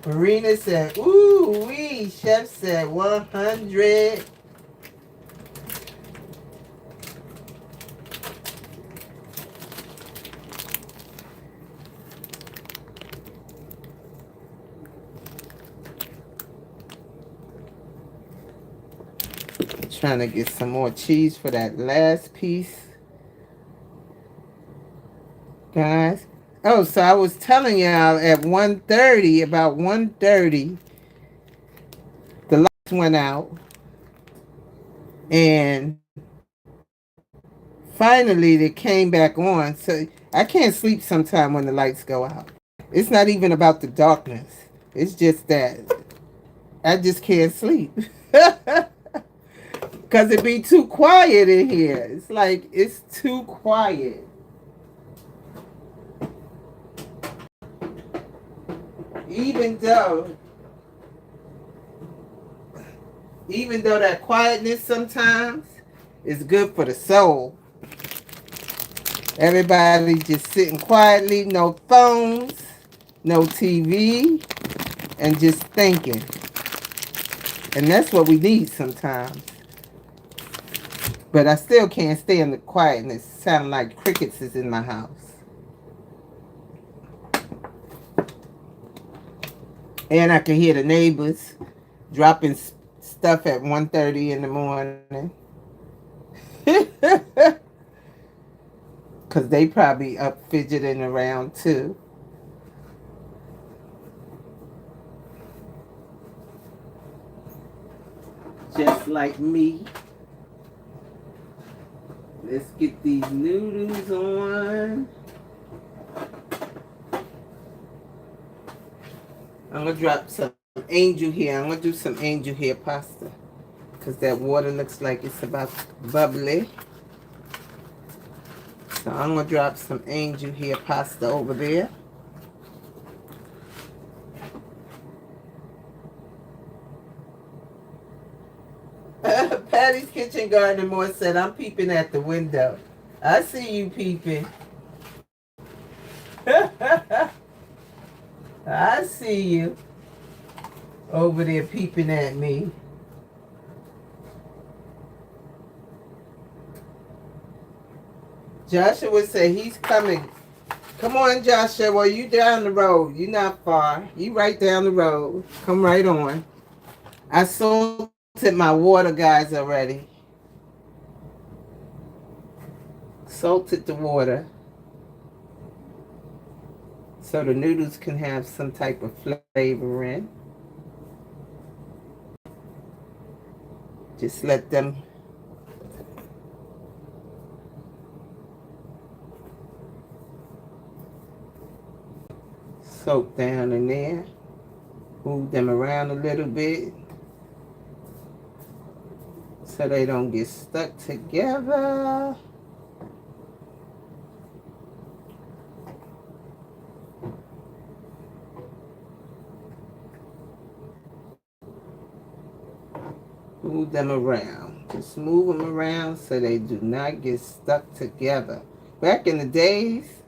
Marina said, ooh wee. Chef said 100. Trying to get some more cheese for that last piece, guys. Oh, so I was telling y'all at 1:30, about 1:30, the lights went out, and finally they came back on. So I can't sleep sometime when the lights go out. It's not even about the darkness. It's just that I just can't sleep. Because it be too quiet in here. It's like, it's too quiet. Even though that quietness sometimes is good for the soul. Everybody just sitting quietly, no phones, no TV, and just thinking. And that's what we need sometimes. But I still can't stay in the quietness. Sounding like crickets is in my house. And I can hear the neighbors dropping stuff at 1:30 in the morning. because they probably up fidgeting around too. Just like me. Let's get these noodles on. I'm going to drop some angel hair. I'm going to do some angel hair pasta. Because that water looks like it's about bubbly. So I'm going to drop some angel hair pasta over there. Patty's Kitchen Garden More said, I'm peeping at the window. I see you peeping. I see you over there peeping at me. Joshua would say he's coming. Come on, Joshua. Well, you down the road. You not far. You right down the road. Come right on. I salted my water, guys, already. Salted the water so the noodles can have some type of flavor in. Just let them soak down in there. Move them around a little bit so they don't get stuck together. Move them around. Just move them around so they do not get stuck together. Back in the days,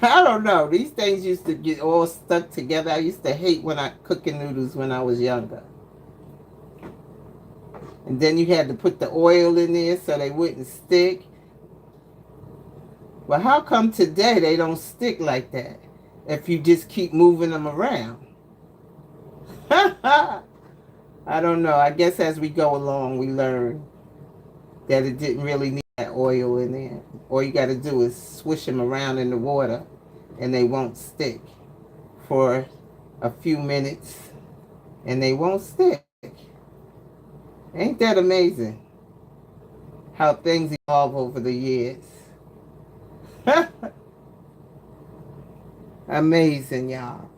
I don't know, these things used to get all stuck together. I used to hate when I cooking noodles when I was younger. And then you had to put the oil in there so they wouldn't stick. Well, how come today they don't stick like that if you just keep moving them around? I don't know. I guess as we go along, we learn that it didn't really need that oil in there. All you got to do is swish them around in the water and they won't stick for a few minutes and they won't stick. Ain't that amazing how things evolve over the years? Amazing, y'all.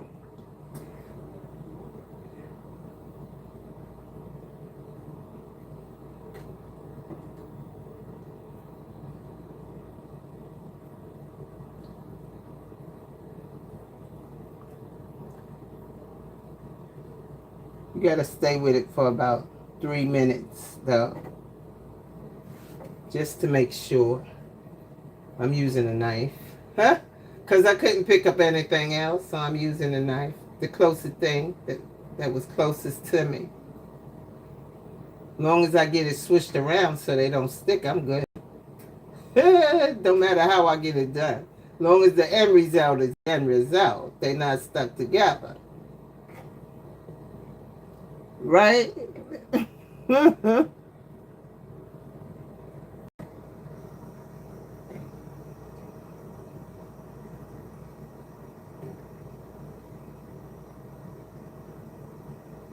You gotta stay with it for about 3 minutes though, just to make sure. I'm using a knife, because I couldn't pick up anything else, so I'm using a knife, the closest thing that was closest to me. As long as I get it swished around so they don't stick, I'm good. Don't matter how I get it done. As long as the end result is the end result, they're not stuck together. Right?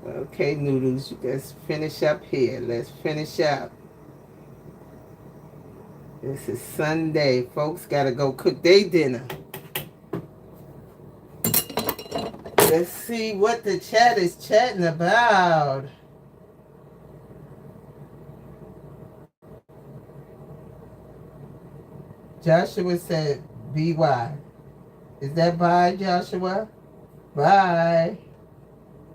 Okay, noodles, let's finish up here. Let's finish up. This is Sunday. Folks gotta go cook their dinner. Let's see what the chat is chatting about. Joshua said, BY. Is that bye, Joshua? Bye.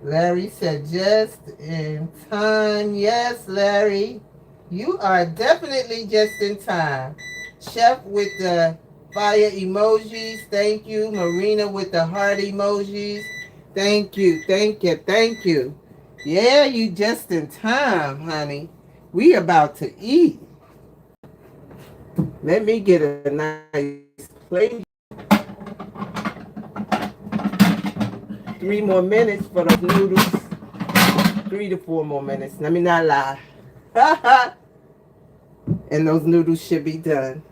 Larry said, just in time. Yes, Larry. You are definitely just in time. Chef with the fire emojis. Thank you. Marina with the heart emojis. Thank you. Thank you. Thank you. Yeah, you just in time, honey. We about to eat. Let me get a nice plate. 3 more minutes for those noodles. 3 to 4 more minutes. Let me not lie. And those noodles should be done.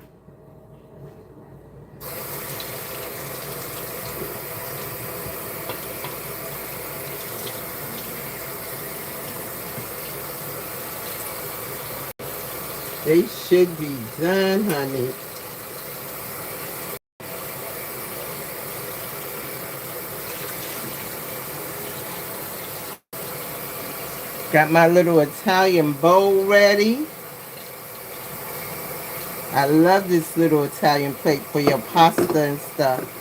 They should be done, honey. Got my little Italian bowl ready. I love this little Italian plate for your pasta and stuff.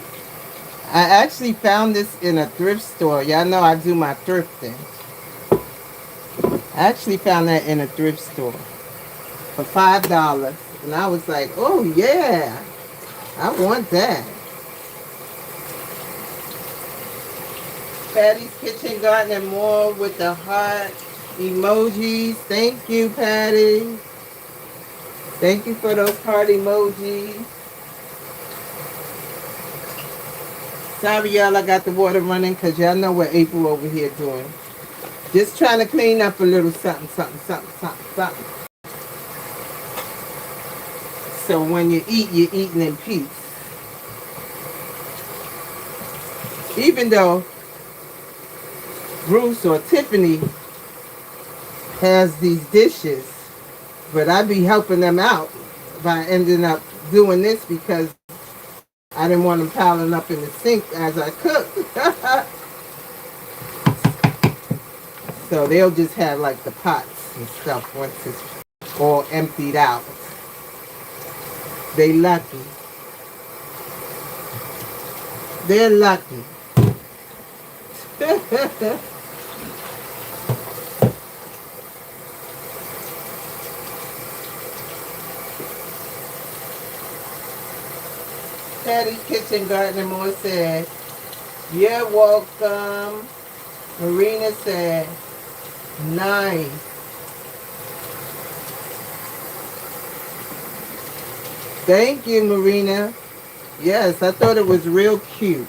I actually found this in a thrift store. Y'all know I do my thrifting. I actually found that in a thrift store for $5. And I was like, oh yeah, I want that. Patty's Kitchen Garden and More with the heart emojis. Thank you, Patty. Thank you for those heart emojis. Sorry, y'all, I got the water running because y'all know what April over here doing. Just trying to clean up a little something, something, something, something, something. So when you eat, you're eating in peace. Even though Bruce or Tiffany has these dishes, but I be helping them out by ending up doing this because I didn't want them piling up in the sink as I cook. So they'll just have like the pots and stuff once it's all emptied out. They lucky. They're lucky. Patty's Kitchen Garden and More said, you're welcome. Marina said, nice. Thank you, Marina. Yes, I thought it was real cute.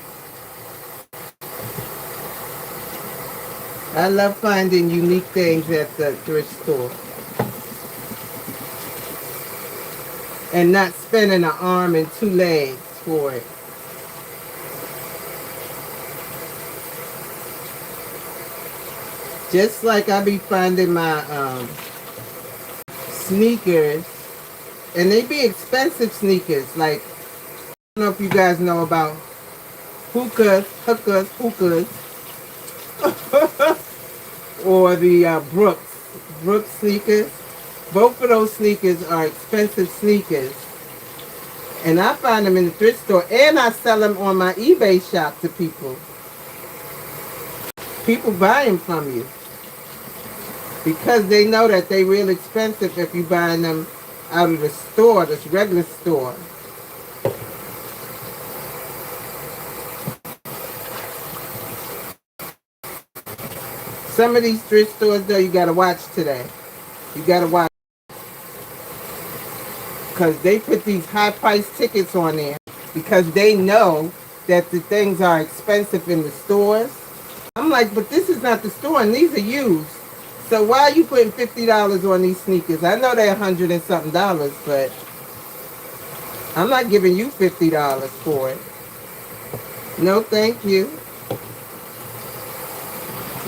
I love finding unique things at the thrift store. And not spending an arm and two legs for it. Just like I be finding my sneakers, and they be expensive sneakers. Like, I don't know if you guys know about hookahs, or the Brooks sneakers. Both of those sneakers are expensive sneakers. And I find them in the thrift store, and I sell them on my eBay shop to people. People buy them from you because they know that they real expensive if you buying them out of the store, this regular store. Some of these thrift stores, though, you gotta watch today. You gotta watch because they put these high price tickets on there because they know that the things are expensive in the stores. I'm like, but this is not the store, and these are used. So why are you putting $50 on these sneakers? I know they're $100 and something, but I'm not giving you $50 for it. No, thank you.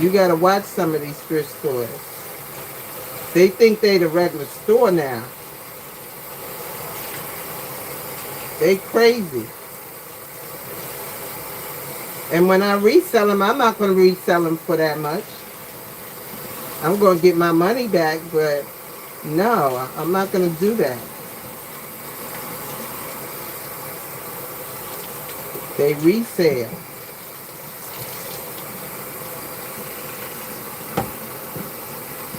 You gotta watch some of these thrift stores. They think they the regular store now. They crazy. And when I resell them, I'm not gonna resell them for that much. I'm gonna get my money back, but no, I'm not gonna do that. They resell.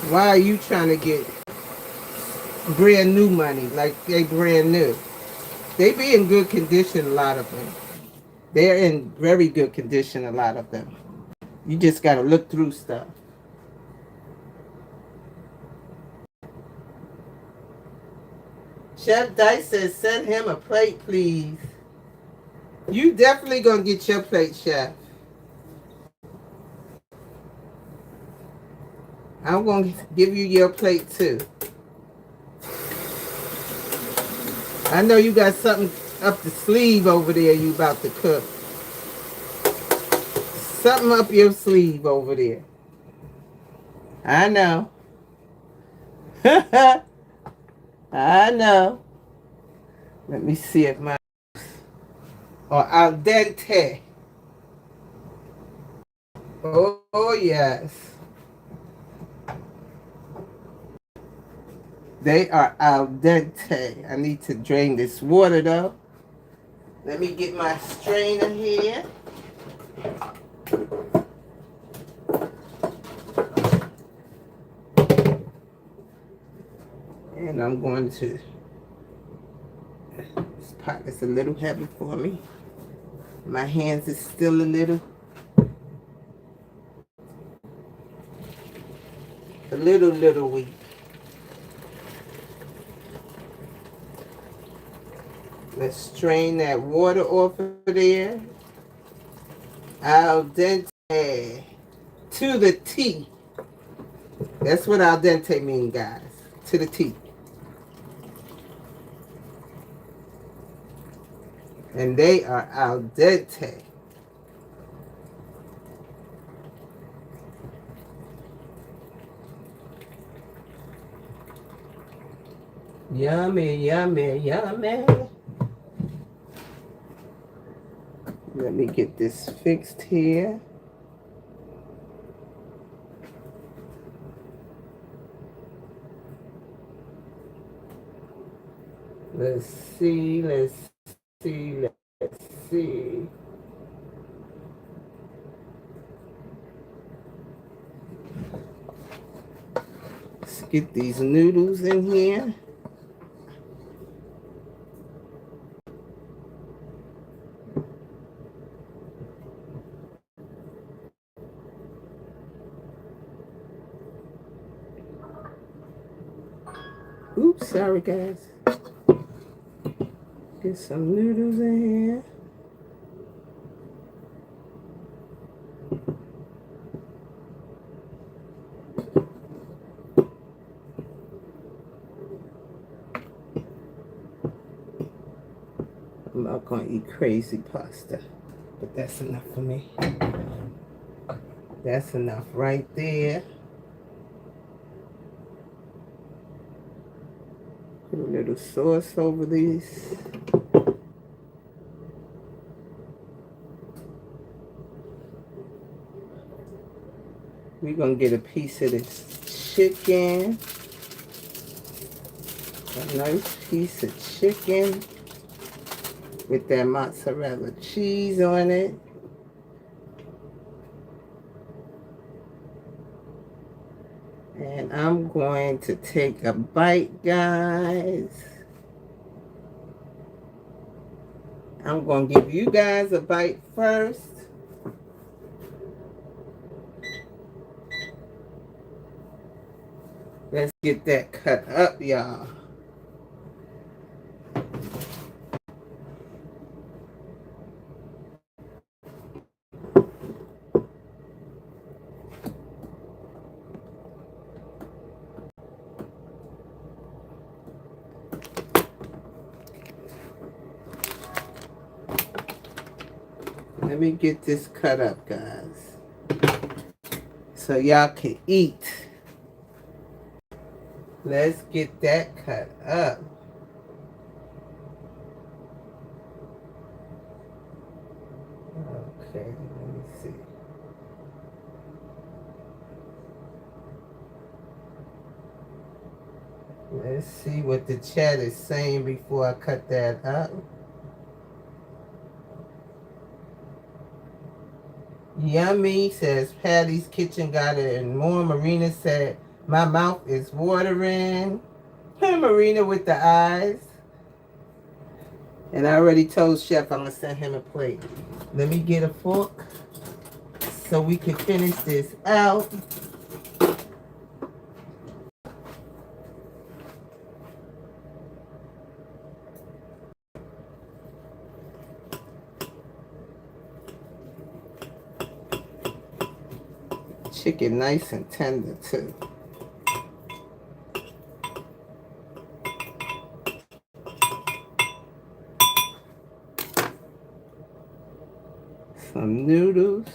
Why are you trying to get brand new money like they brand new? They be in good condition, a lot of them. They're in very good condition, a lot of them. You just got to look through stuff. Chef Dice says, send him a plate, please. You definitely going to get your plate, Chef. I'm going to give you your plate, too. I know you got something up the sleeve over there you about to cook. Something up your sleeve over there. I know. I know. Let me see if my or al dente. Oh yes, they are al dente. I need to drain this water though. Let me get my strainer here. And I'm going to, this pot is a little heavy for me. My hands is still a little weak. Let's strain that water off of there. Al dente to the T. That's what al dente mean, guys. To the T. And they are al dente. Yummy, yummy, yummy. Let me get this fixed here. Let's see, let's see, let's see. Let's get these noodles in here. Oops, sorry guys. Get some noodles in here. I'm not gonna eat crazy pasta, but that's enough for me. That's enough right there. Put a little sauce over these. We're gonna get a piece of this chicken. A nice piece of chicken with that mozzarella cheese on it. And I'm going to take a bite, guys. I'm going to give you guys a bite first. Let's get that cut up, y'all. Let me get this cut up, guys, so y'all can eat. Let's get that cut up. Okay, let me see. Let's see what the chat is saying before I cut that up. Yummy says Patty's Kitchen got it and more. Marina said my mouth is watering. Marina with the eyes. And I already told Chef I'm going to send him a plate. Let me get a fork so we can finish this out. Chicken nice and tender too. Some noodles.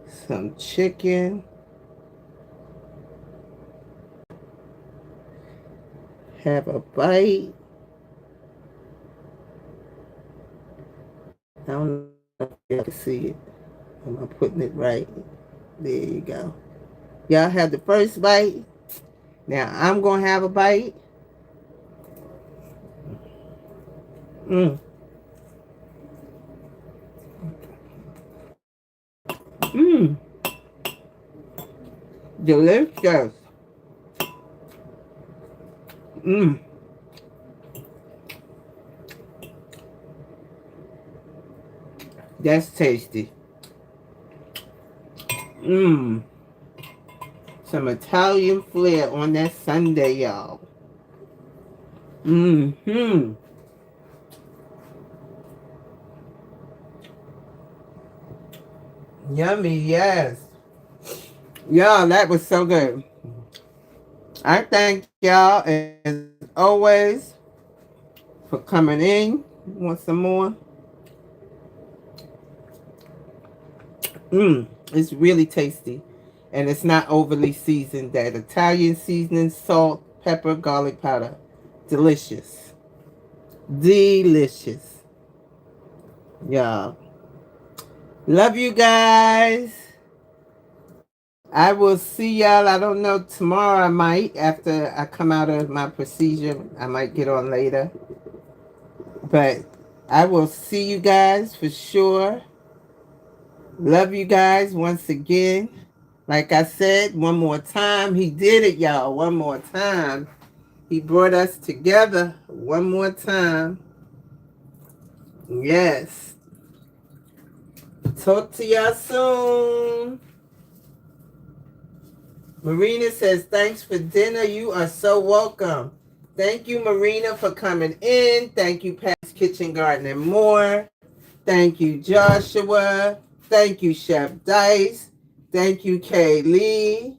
Some chicken. have a bite. I don't know if y'all can see it. Am I putting it right? There you go. Y'all have the first bite. Now I'm gonna have a bite. Mmm. Mmm. Delicious. Mmm. That's tasty. Mmm. Some Italian flair on that Sunday, y'all. Mmm. Yummy, yes. Y'all, that was so good. I thank y'all as always for coming in. Want some more? It's really tasty. And it's not overly seasoned. That Italian seasoning, salt, pepper, garlic powder. Delicious. Delicious. Y'all. Love you guys. I will see y'all. I don't know. Tomorrow I might. After I come out of my procedure, I might get on later. But I will see you guys for sure. Love you guys once again. Like I said, one more time. He did it, y'all. One more time. He brought us together one more time. Yes. Talk to y'all soon. Marina says, thanks for dinner. You are so welcome. Thank you, Marina, for coming in. Thank you, Pat's Kitchen Garden and More. Thank you, Joshua. Thank you, Chef Dice. Thank you, Kay Lee.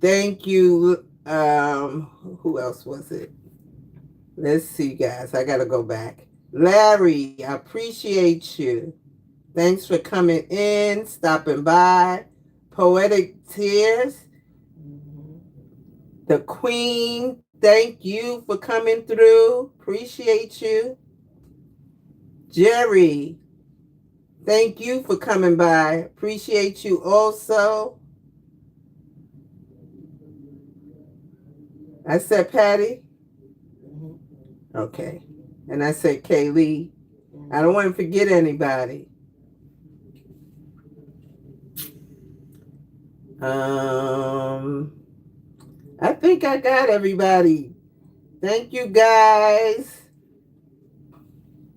Thank you. Who else was it? Let's see, guys. I gotta go back. Larry, I appreciate you. Thanks for coming in, stopping by. Poetic Tears, the Queen. Thank you for coming through. Appreciate you. Jerry, thank you for coming by. Appreciate you also. I said Patty. Okay. And I said Kaylee. I don't want to forget anybody. Um, I think I got everybody. Thank you guys.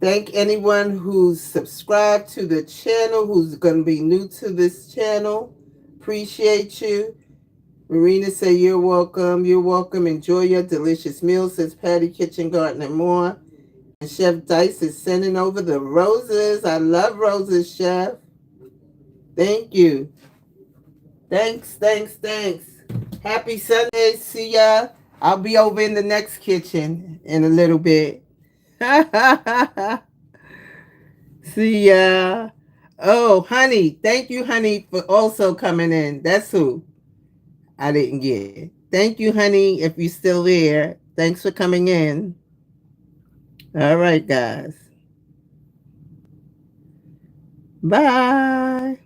Thank anyone who's subscribed to the channel, who's going to be new to this channel. Appreciate you. Marina say you're welcome. You're welcome. Enjoy your delicious meal, says Patty Kitchen Garden and More. And Chef Dice is sending over the roses. I love roses, Chef. Thank you. Thanks. Happy Sunday. See ya. I'll be over in the next kitchen in a little bit. See ya. Oh, honey. Thank you, honey, for also coming in. That's who I didn't get. Thank you, honey, if you're still there. Thanks for coming in. All right, guys. Bye.